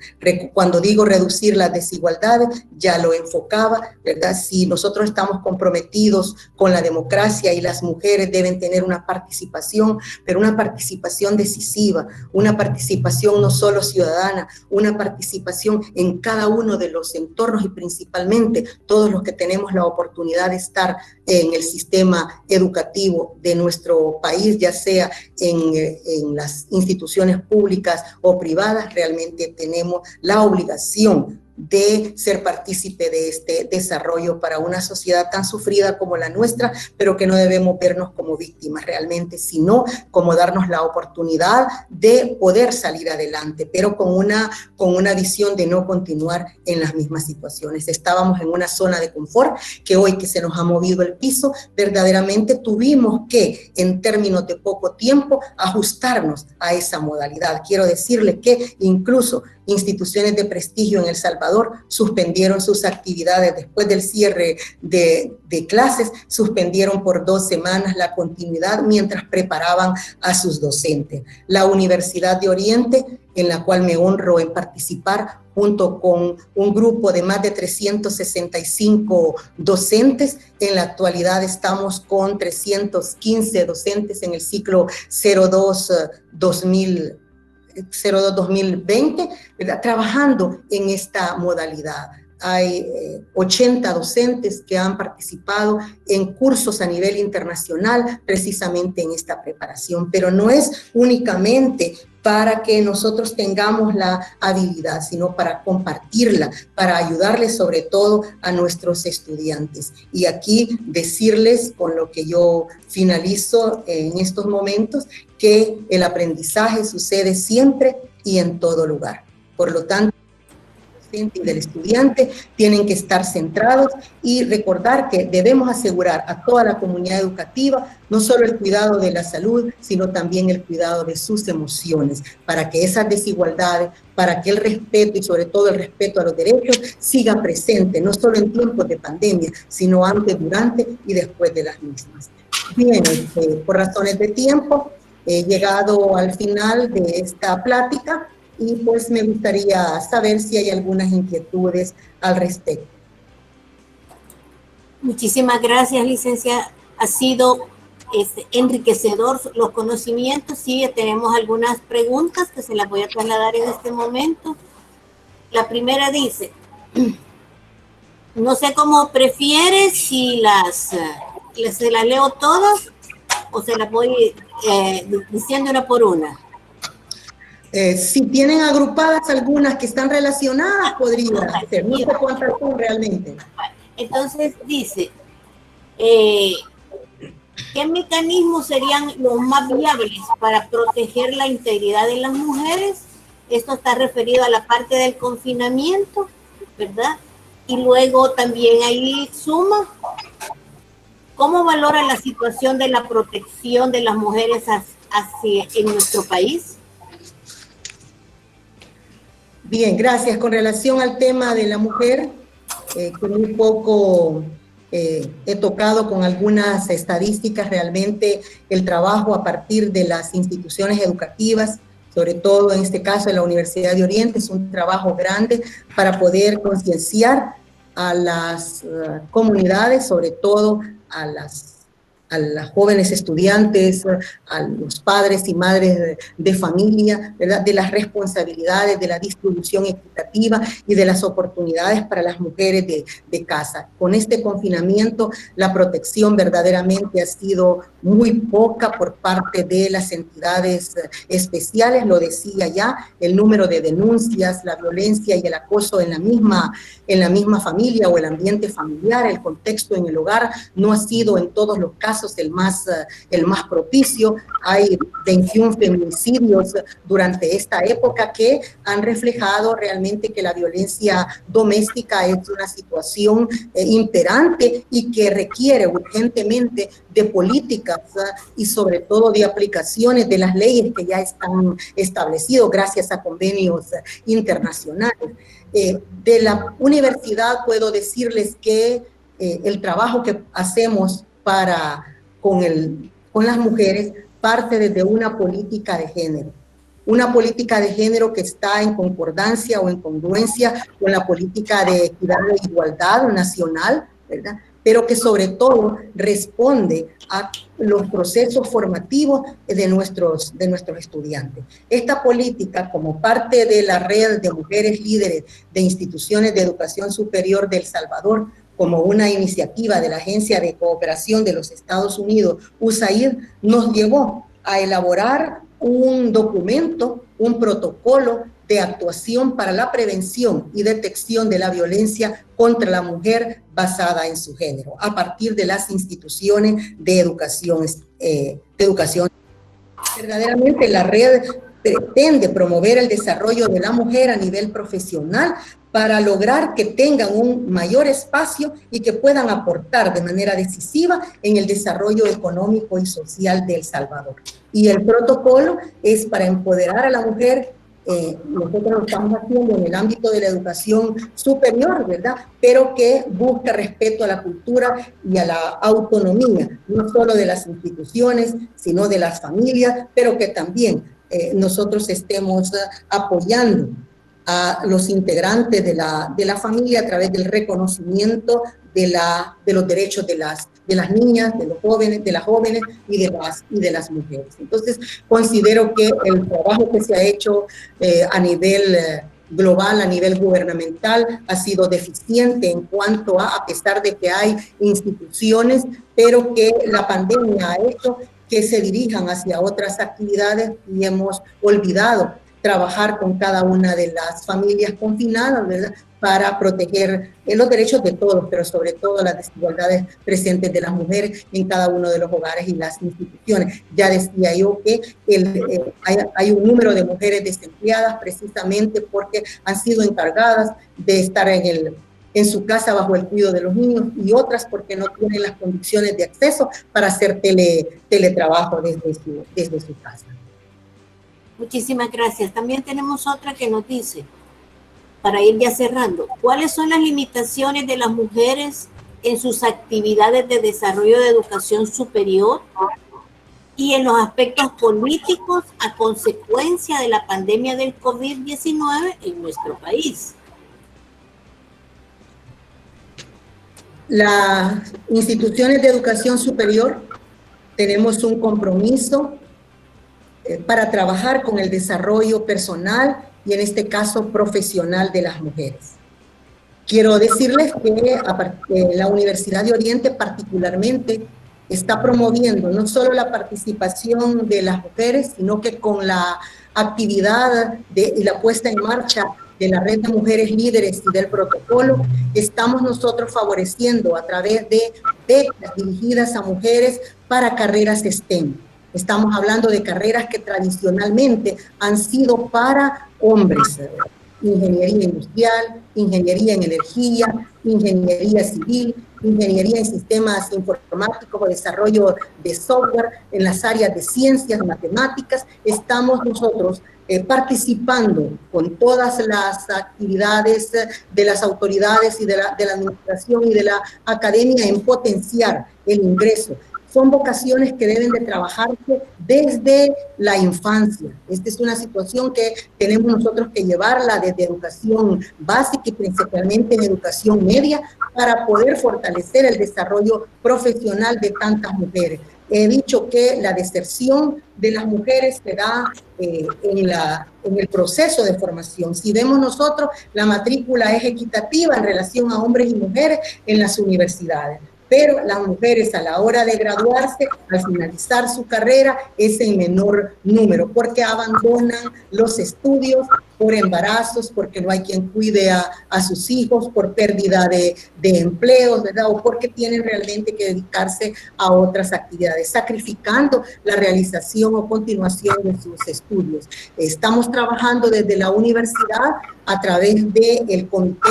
Cuando digo reducir las desigualdades, ya lo enfocaba, ¿verdad? Si nosotros estamos comprometidos con la democracia y las mujeres deben tener una participación, pero una participación decisiva, una participación no solo ciudadana, una participación en cada uno de los entornos y principalmente todos los que tenemos la oportunidad de estar en el sistema educativo de nuestro país, ya sea en las instituciones públicas o privadas, realmente tenemos la obligación de ser partícipe de este desarrollo para una sociedad tan sufrida como la nuestra, pero que no debemos vernos como víctimas realmente, sino como darnos la oportunidad de poder salir adelante, pero con una visión de no continuar en las mismas situaciones. Estábamos en una zona de confort que hoy que se nos ha movido el piso, verdaderamente tuvimos que, en términos de poco tiempo, ajustarnos a esa modalidad. Quiero decirles que incluso instituciones de prestigio en El Salvador suspendieron sus actividades después del cierre de clases, suspendieron por 2 semanas la continuidad mientras preparaban a sus docentes. La Universidad de Oriente, en la cual me honro en participar, junto con un grupo de más de 365 docentes. En la actualidad estamos con 315 docentes en el ciclo 02-2020, ¿verdad? Trabajando en esta modalidad. Hay 80 docentes que han participado en cursos a nivel internacional precisamente en esta preparación, pero no es únicamente para que nosotros tengamos la habilidad, sino para compartirla, para ayudarles sobre todo a nuestros estudiantes. Y aquí decirles, con lo que yo finalizo en estos momentos, que el aprendizaje sucede siempre y en todo lugar. Por lo tanto, y del estudiante tienen que estar centrados y recordar que debemos asegurar a toda la comunidad educativa no solo el cuidado de la salud, sino también el cuidado de sus emociones, para que esas desigualdades, para que el respeto y sobre todo el respeto a los derechos siga presente, no solo en tiempos de pandemia, sino antes, durante y después de las mismas. Bien, por razones de tiempo, he llegado al final de esta plática. Y pues me gustaría saber si hay algunas inquietudes al respecto. Muchísimas gracias, licenciada. Ha sido enriquecedor los conocimientos. Sí, tenemos algunas preguntas que se las voy a trasladar en este momento. La primera dice, no sé cómo prefieres, si se las leo todas o se las voy diciendo una por una. Si tienen agrupadas algunas que están relacionadas, podría ser. No sé cuántas son realmente. Entonces dice, ¿qué mecanismos serían los más viables para proteger la integridad de las mujeres? Esto está referido a la parte del confinamiento, ¿verdad? Y luego también ahí suma, ¿cómo valora la situación de la protección de las mujeres en nuestro país? Bien, gracias. Con relación al tema de la mujer, que un poco he tocado con algunas estadísticas, realmente el trabajo a partir de las instituciones educativas, sobre todo en este caso en la Universidad de Oriente, es un trabajo grande para poder concienciar a las comunidades, sobre todo a las jóvenes estudiantes, a los padres y madres de familia, ¿verdad? De las responsabilidades, de la distribución equitativa y de las oportunidades para las mujeres de casa. Con este confinamiento, la protección verdaderamente ha sido muy poca por parte de las entidades especiales, lo decía ya, el número de denuncias, la violencia y el acoso en la misma familia o el ambiente familiar, el contexto en el hogar, no ha sido en todos los casos el más propicio. Hay 21 feminicidios durante esta época que han reflejado realmente que la violencia doméstica es una situación imperante y que requiere urgentemente de políticas y sobre todo de aplicaciones de las leyes que ya están establecidas gracias a convenios internacionales. De la universidad puedo decirles que el trabajo que hacemos con las mujeres parte desde una política de género que está en concordancia o en congruencia con la política de equidad e igualdad nacional, ¿verdad? Pero que sobre todo responde a los procesos formativos de nuestros estudiantes. Esta política, como parte de la red de mujeres líderes de instituciones de educación superior de El Salvador, como una iniciativa de la Agencia de Cooperación de los Estados Unidos, USAID, nos llevó a elaborar un documento, un protocolo de actuación para la prevención y detección de la violencia contra la mujer basada en su género, a partir de las instituciones de educación. Verdaderamente la red pretende promover el desarrollo de la mujer a nivel profesional para lograr que tengan un mayor espacio y que puedan aportar de manera decisiva en el desarrollo económico y social de El Salvador. Y el protocolo es para empoderar a la mujer. Nosotros lo estamos haciendo en el ámbito de la educación superior, ¿verdad? Pero que busca respeto a la cultura y a la autonomía, no solo de las instituciones, sino de las familias, pero que también nosotros estemos apoyando a los integrantes de la familia a través del reconocimiento de los derechos de las niñas, de los jóvenes, de las jóvenes y de las mujeres. Entonces, considero que el trabajo que se ha hecho a nivel global, a nivel gubernamental, ha sido deficiente en cuanto a pesar de que hay instituciones, pero que la pandemia ha hecho que se dirijan hacia otras actividades y hemos olvidado trabajar con cada una de las familias confinadas, ¿verdad?, para proteger los derechos de todos, pero sobre todo las desigualdades presentes de las mujeres en cada uno de los hogares y las instituciones. Ya decía yo que hay un número de mujeres desempleadas precisamente porque han sido encargadas de estar en su casa bajo el cuidado de los niños, y otras porque no tienen las condiciones de acceso para hacer teletrabajo desde su casa. Muchísimas gracias. También tenemos otra que nos dice, para ir ya cerrando, ¿cuáles son las limitaciones de las mujeres en sus actividades de desarrollo de educación superior y en los aspectos políticos a consecuencia de la pandemia del COVID-19 en nuestro país? Las instituciones de educación superior tenemos un compromiso para trabajar con el desarrollo personal y en este caso profesional de las mujeres. Quiero decirles que la Universidad de Oriente particularmente está promoviendo no solo la participación de las mujeres, sino que con la actividad y la puesta en marcha de la red de mujeres líderes y del protocolo, estamos nosotros favoreciendo a través de becas dirigidas a mujeres para carreras STEM. Estamos hablando de carreras que tradicionalmente han sido para hombres. Ingeniería industrial, ingeniería en energía, ingeniería civil, ingeniería en sistemas informáticos o desarrollo de software, en las áreas de ciencias, matemáticas. Estamos nosotros participando con todas las actividades de las autoridades y de la administración y de la academia en potenciar el ingreso. Son vocaciones que deben de trabajarse desde la infancia. Esta es una situación que tenemos nosotros que llevarla desde educación básica y principalmente en educación media para poder fortalecer el desarrollo profesional de tantas mujeres. He dicho que la deserción de las mujeres se da en el proceso de formación. Si vemos nosotros, la matrícula es equitativa en relación a hombres y mujeres en las universidades. Pero las mujeres a la hora de graduarse, al finalizar su carrera, es en menor número, porque abandonan los estudios por embarazos, porque no hay quien cuide a sus hijos, por pérdida de empleos, ¿verdad? O porque tienen realmente que dedicarse a otras actividades, sacrificando la realización o continuación de sus estudios. Estamos trabajando desde la universidad a través del Comité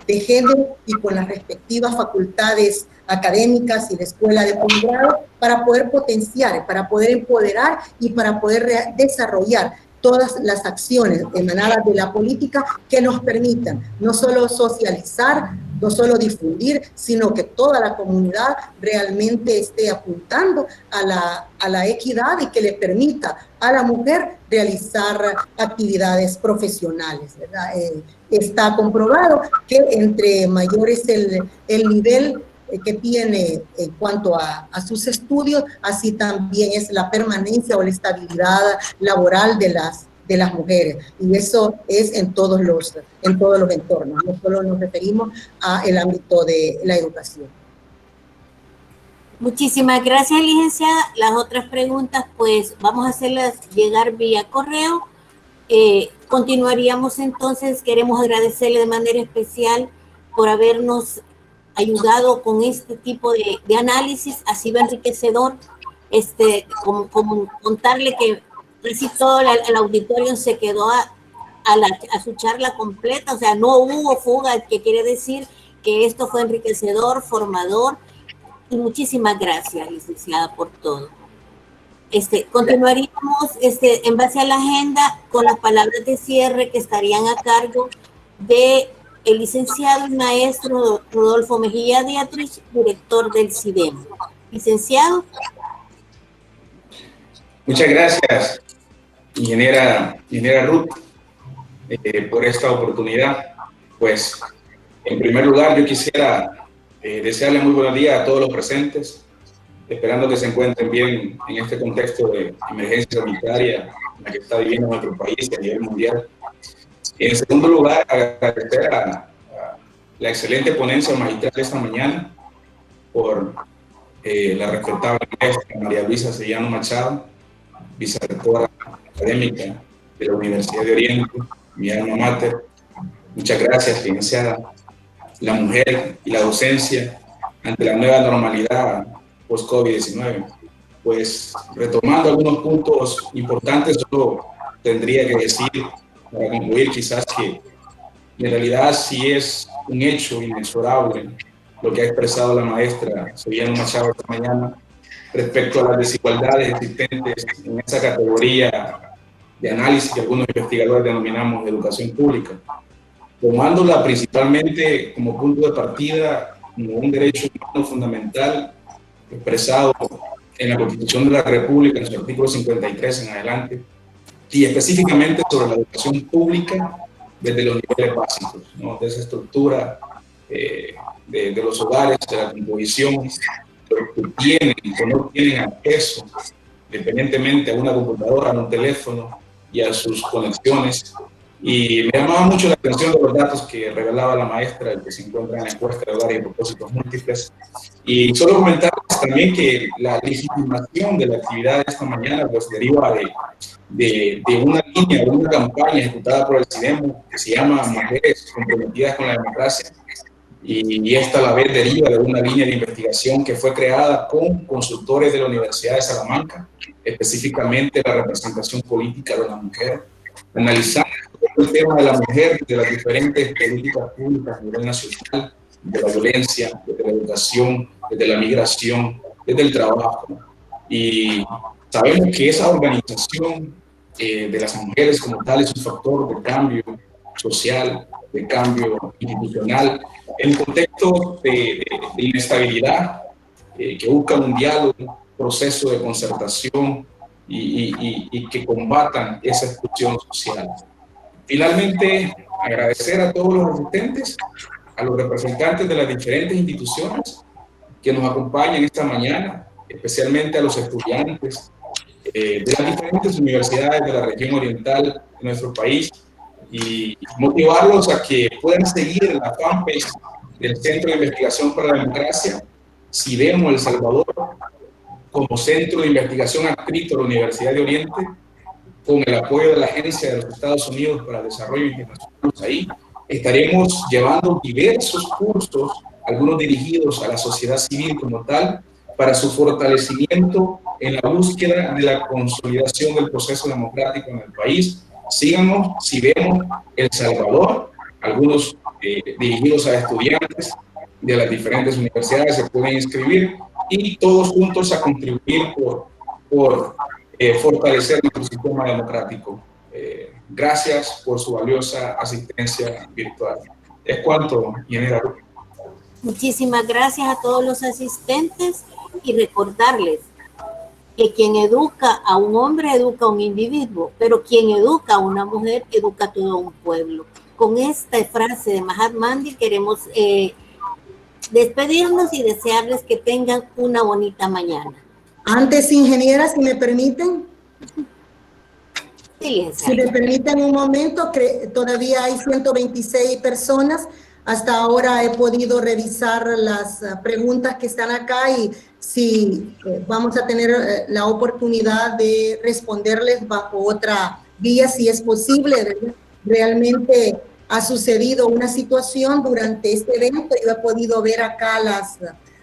de Género y con las respectivas facultades académicas y la escuela de posgrado para poder potenciar, para poder empoderar y para poder desarrollar todas las acciones emanadas de la política que nos permitan no solo socializar, no solo difundir, sino que toda la comunidad realmente esté apuntando a la equidad y que le permita a la mujer realizar actividades profesionales, ¿verdad? Está comprobado que entre mayor es el nivel que tiene en cuanto a sus estudios, así también es la permanencia o la estabilidad laboral de las mujeres. Y eso es en todos los entornos, no solo nos referimos al ámbito de la educación. Muchísimas gracias, licenciada. Las otras preguntas, pues, vamos a hacerlas llegar vía correo. Continuaríamos entonces. Queremos agradecerle de manera especial por habernos ayudado con este tipo de análisis. Ha sido enriquecedor. Como contarle que casi todo el auditorio se quedó a su charla completa, o sea, no hubo fuga, que quiere decir que esto fue enriquecedor, formador, y muchísimas gracias, licenciada, por todo. Continuaríamos en base a la agenda con las palabras de cierre que estarían a cargo de el licenciado y maestro Rodolfo Mejía Dietrich, director del CIDEM. Licenciado. Muchas gracias, ingeniera Ruth, por esta oportunidad. Pues, en primer lugar, yo quisiera desearle muy buenos días a todos los presentes, esperando que se encuentren bien en este contexto de emergencia sanitaria en la que está viviendo nuestro país a nivel mundial. En segundo lugar, agradecer a la excelente ponencia magistral de esta mañana por la respetable maestra María Luisa Sellano Machado, vicerrectora académica de la Universidad de Oriente, mi alma mater. Muchas gracias, licenciada. La mujer y la docencia ante la nueva normalidad post-COVID-19. Pues, retomando algunos puntos importantes, solo tendría que decir, para concluir, quizás que en realidad sí es un hecho inexorable lo que ha expresado la maestra Sellano Machado esta mañana respecto a las desigualdades existentes en esa categoría de análisis que algunos investigadores denominamos de educación pública, tomándola principalmente como punto de partida, como un derecho humano fundamental expresado en la Constitución de la República, en su artículo 53 en adelante, y específicamente sobre la educación pública desde los niveles básicos, ¿no? De esa estructura de los hogares, de la composición, que tienen o no tienen acceso, independientemente a una computadora, a un teléfono y a sus conexiones. Y me llamaba mucho la atención de los datos que revelaba la maestra, que se encuentran en la encuesta de hogares y propósitos múltiples. Y solo comentarles también que la legitimación de la actividad de esta mañana pues deriva de una línea, de una campaña ejecutada por el CIDEMO que se llama Mujeres Comprometidas con la Democracia. Y esta a la vez deriva de una línea de investigación que fue creada con consultores de la Universidad de Salamanca, específicamente la representación política de la mujer, analizando el tema de la mujer, de las diferentes políticas públicas a nivel nacional, de la violencia, desde la educación, desde la migración, desde el trabajo. Y sabemos que esa organización de las mujeres como tal es un factor de cambio social, de cambio institucional, en un contexto de inestabilidad, que busca un diálogo, un proceso de concertación y que combatan esa exclusión social. Finalmente, agradecer a todos los asistentes, a los representantes de las diferentes instituciones que nos acompañan esta mañana, especialmente a los estudiantes de las diferentes universidades de la región oriental de nuestro país, y motivarlos a que puedan seguir la fanpage del Centro de Investigación para la Democracia, CIDEMO El Salvador, como centro de investigación adscrito a la Universidad de Oriente, con el apoyo de la Agencia de los Estados Unidos para el Desarrollo Internacional. Ahí estaremos llevando diversos cursos, algunos dirigidos a la sociedad civil como tal, para su fortalecimiento en la búsqueda de la consolidación del proceso democrático en el país. Síganos, CIDEMO El Salvador, algunos dirigidos a estudiantes de las diferentes universidades se pueden inscribir, y todos juntos a contribuir por fortalecer nuestro sistema democrático. Gracias por su valiosa asistencia virtual. Es cuanto, ingeniera. Muchísimas gracias a todos los asistentes, y recordarles que quien educa a un hombre educa a un individuo, pero quien educa a una mujer educa a todo un pueblo. Con esta frase de Mahatma Gandhi queremos despedirnos y desearles que tengan una bonita mañana. Antes, ingeniera, si me permiten. Sí, si me permiten un momento, todavía hay 126 personas. Hasta ahora he podido revisar las preguntas que están acá, y si vamos a tener la oportunidad de responderles bajo otra vía, si es posible. Realmente ha sucedido una situación durante este evento. Yo he podido ver acá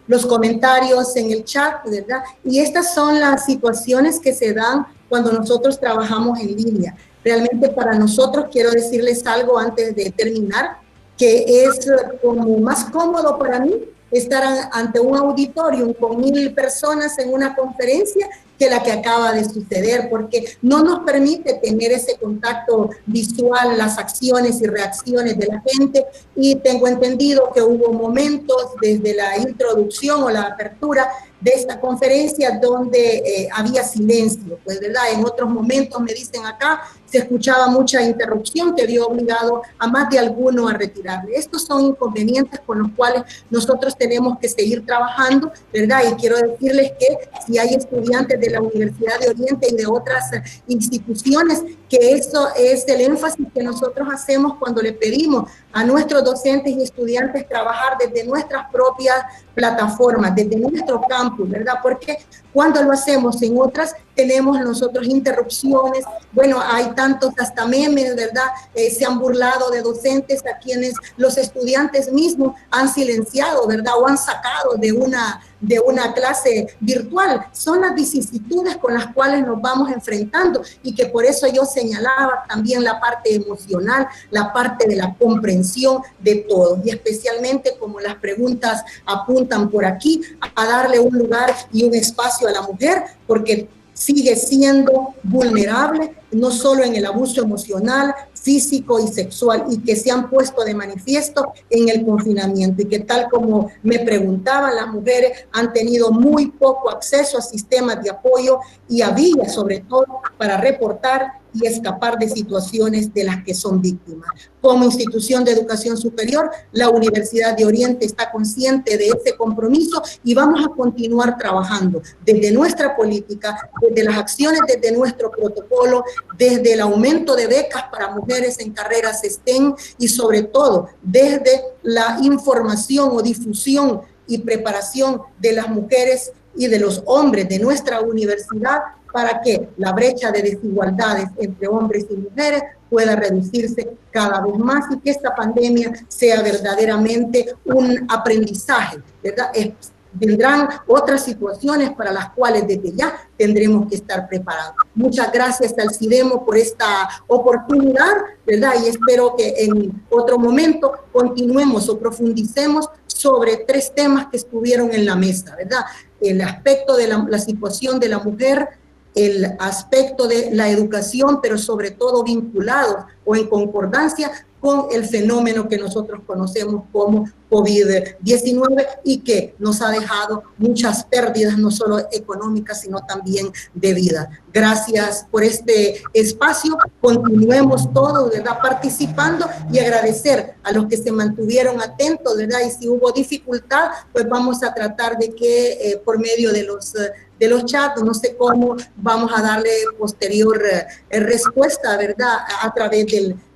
los comentarios en el chat, ¿verdad? Y estas son las situaciones que se dan cuando nosotros trabajamos en línea. Realmente para nosotros, quiero decirles algo antes de terminar, que es como más cómodo para mí estar ante un auditorium con 1000 personas en una conferencia que la que acaba de suceder, porque no nos permite tener ese contacto visual, las acciones y reacciones de la gente. Y tengo entendido que hubo momentos desde la introducción o la apertura de esta conferencia donde había silencio, pues, ¿verdad? En otros momentos, me dicen acá, se escuchaba mucha interrupción que vio obligado a más de alguno a retirarle. Estos son inconvenientes con los cuales nosotros tenemos que seguir trabajando, ¿verdad? Y quiero decirles que si hay estudiantes de la Universidad de Oriente y de otras instituciones, que eso es el énfasis que nosotros hacemos cuando le pedimos a nuestros docentes y estudiantes trabajar desde nuestras propias plataformas, desde nuestro campus, ¿verdad? Porque cuando lo hacemos en otras, tenemos nosotros interrupciones. Bueno, hay tantos hasta memes, ¿verdad? Se han burlado de docentes a quienes los estudiantes mismos han silenciado, ¿verdad? O han sacado de una clase virtual. Son las vicisitudes con las cuales nos vamos enfrentando, y que por eso yo señalaba también la parte emocional, la parte de la comprensión de todos, y especialmente, como las preguntas apuntan por aquí, a darle un lugar y un espacio a la mujer, porque sigue siendo vulnerable, no solo en el abuso emocional, físico y sexual, y que se han puesto de manifiesto en el confinamiento, y que, tal como me preguntaban, las mujeres han tenido muy poco acceso a sistemas de apoyo y a vías, sobre todo, para reportar y escapar de situaciones de las que son víctimas. Como institución de educación superior, la Universidad de Oriente está consciente de ese compromiso y vamos a continuar trabajando desde nuestra política, desde las acciones, desde nuestro protocolo, desde el aumento de becas para mujeres en carreras STEM y sobre todo desde la información o difusión y preparación de las mujeres y de los hombres de nuestra universidad para que la brecha de desigualdades entre hombres y mujeres pueda reducirse cada vez más y que esta pandemia sea verdaderamente un aprendizaje, ¿verdad? Vendrán otras situaciones para las cuales desde ya tendremos que estar preparados. Muchas gracias al CIDEMO por esta oportunidad, ¿verdad? Y espero que en otro momento continuemos o profundicemos sobre 3 temas que estuvieron en la mesa, ¿verdad? El aspecto de la situación de la mujer, el aspecto de la educación, pero sobre todo vinculados o en concordancia con el fenómeno que nosotros conocemos como COVID-19 y que nos ha dejado muchas pérdidas, no solo económicas, sino también de vida. Gracias por este espacio. Continuemos todos, ¿verdad?, participando y agradecer a los que se mantuvieron atentos, ¿verdad? Y si hubo dificultad, pues vamos a tratar de que por medio de los chats, no sé cómo, vamos a darle posterior respuesta, ¿verdad?, a través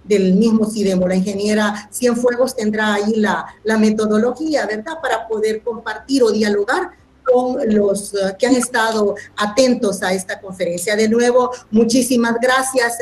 del mismo CIDEMO. La ingeniera Cienfuegos tendrá ahí la metodología, ¿verdad?, para poder compartir o dialogar con los que han estado atentos a esta conferencia. De nuevo, muchísimas gracias.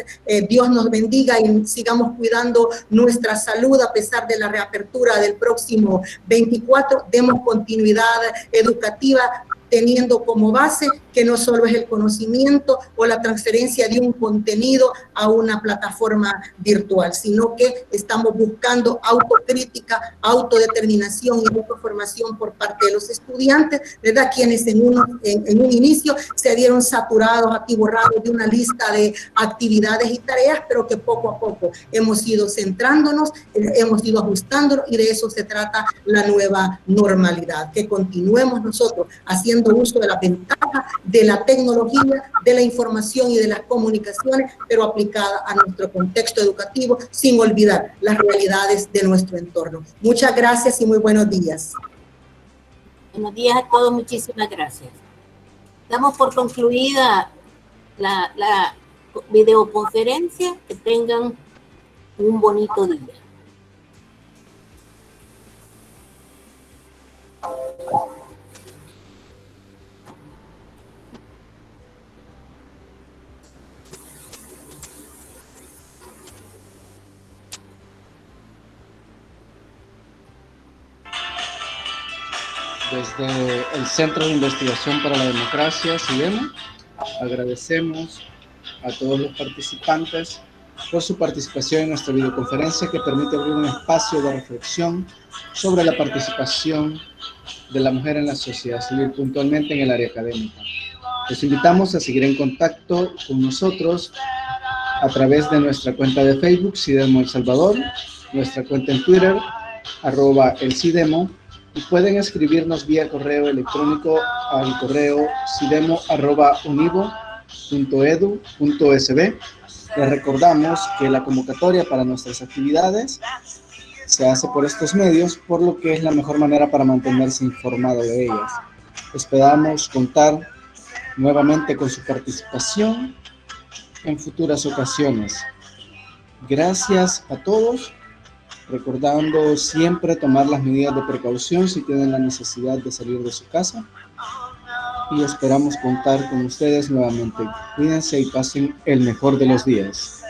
Dios nos bendiga y sigamos cuidando nuestra salud a pesar de la reapertura del próximo 24. Demos continuidad educativa teniendo como base que no solo es el conocimiento o la transferencia de un contenido a una plataforma virtual, sino que estamos buscando autocrítica, autodeterminación y autoformación por parte de los estudiantes, ¿verdad?, quienes en un inicio se vieron saturados, atiborrados de una lista de actividades y tareas, pero que poco a poco hemos ido centrándonos, hemos ido ajustándonos y de eso se trata la nueva normalidad, que continuemos nosotros haciendo uso de la ventaja de la tecnología, de la información y de las comunicaciones, pero aplicada a nuestro contexto educativo, sin olvidar las realidades de nuestro entorno. Muchas gracias y muy buenos días. Buenos días a todos, muchísimas gracias. Damos por concluida la videoconferencia. Que tengan un bonito día. Desde el Centro de Investigación para la Democracia, CIDEMO, agradecemos a todos los participantes por su participación en nuestra videoconferencia que permite abrir un espacio de reflexión sobre la participación de la mujer en la sociedad civil, puntualmente en el área académica. Los invitamos a seguir en contacto con nosotros a través de nuestra cuenta de Facebook, CIDEMO El Salvador, nuestra cuenta en Twitter, @elcidemo, y pueden escribirnos vía correo electrónico al correo cidemo@univo.edu.sb. Les recordamos que la convocatoria para nuestras actividades se hace por estos medios, por lo que es la mejor manera para mantenerse informado de ellas. Esperamos contar nuevamente con su participación en futuras ocasiones. Gracias a todos. Recordando siempre tomar las medidas de precaución si tienen la necesidad de salir de su casa. Y esperamos contar con ustedes nuevamente. Cuídense y pasen el mejor de los días.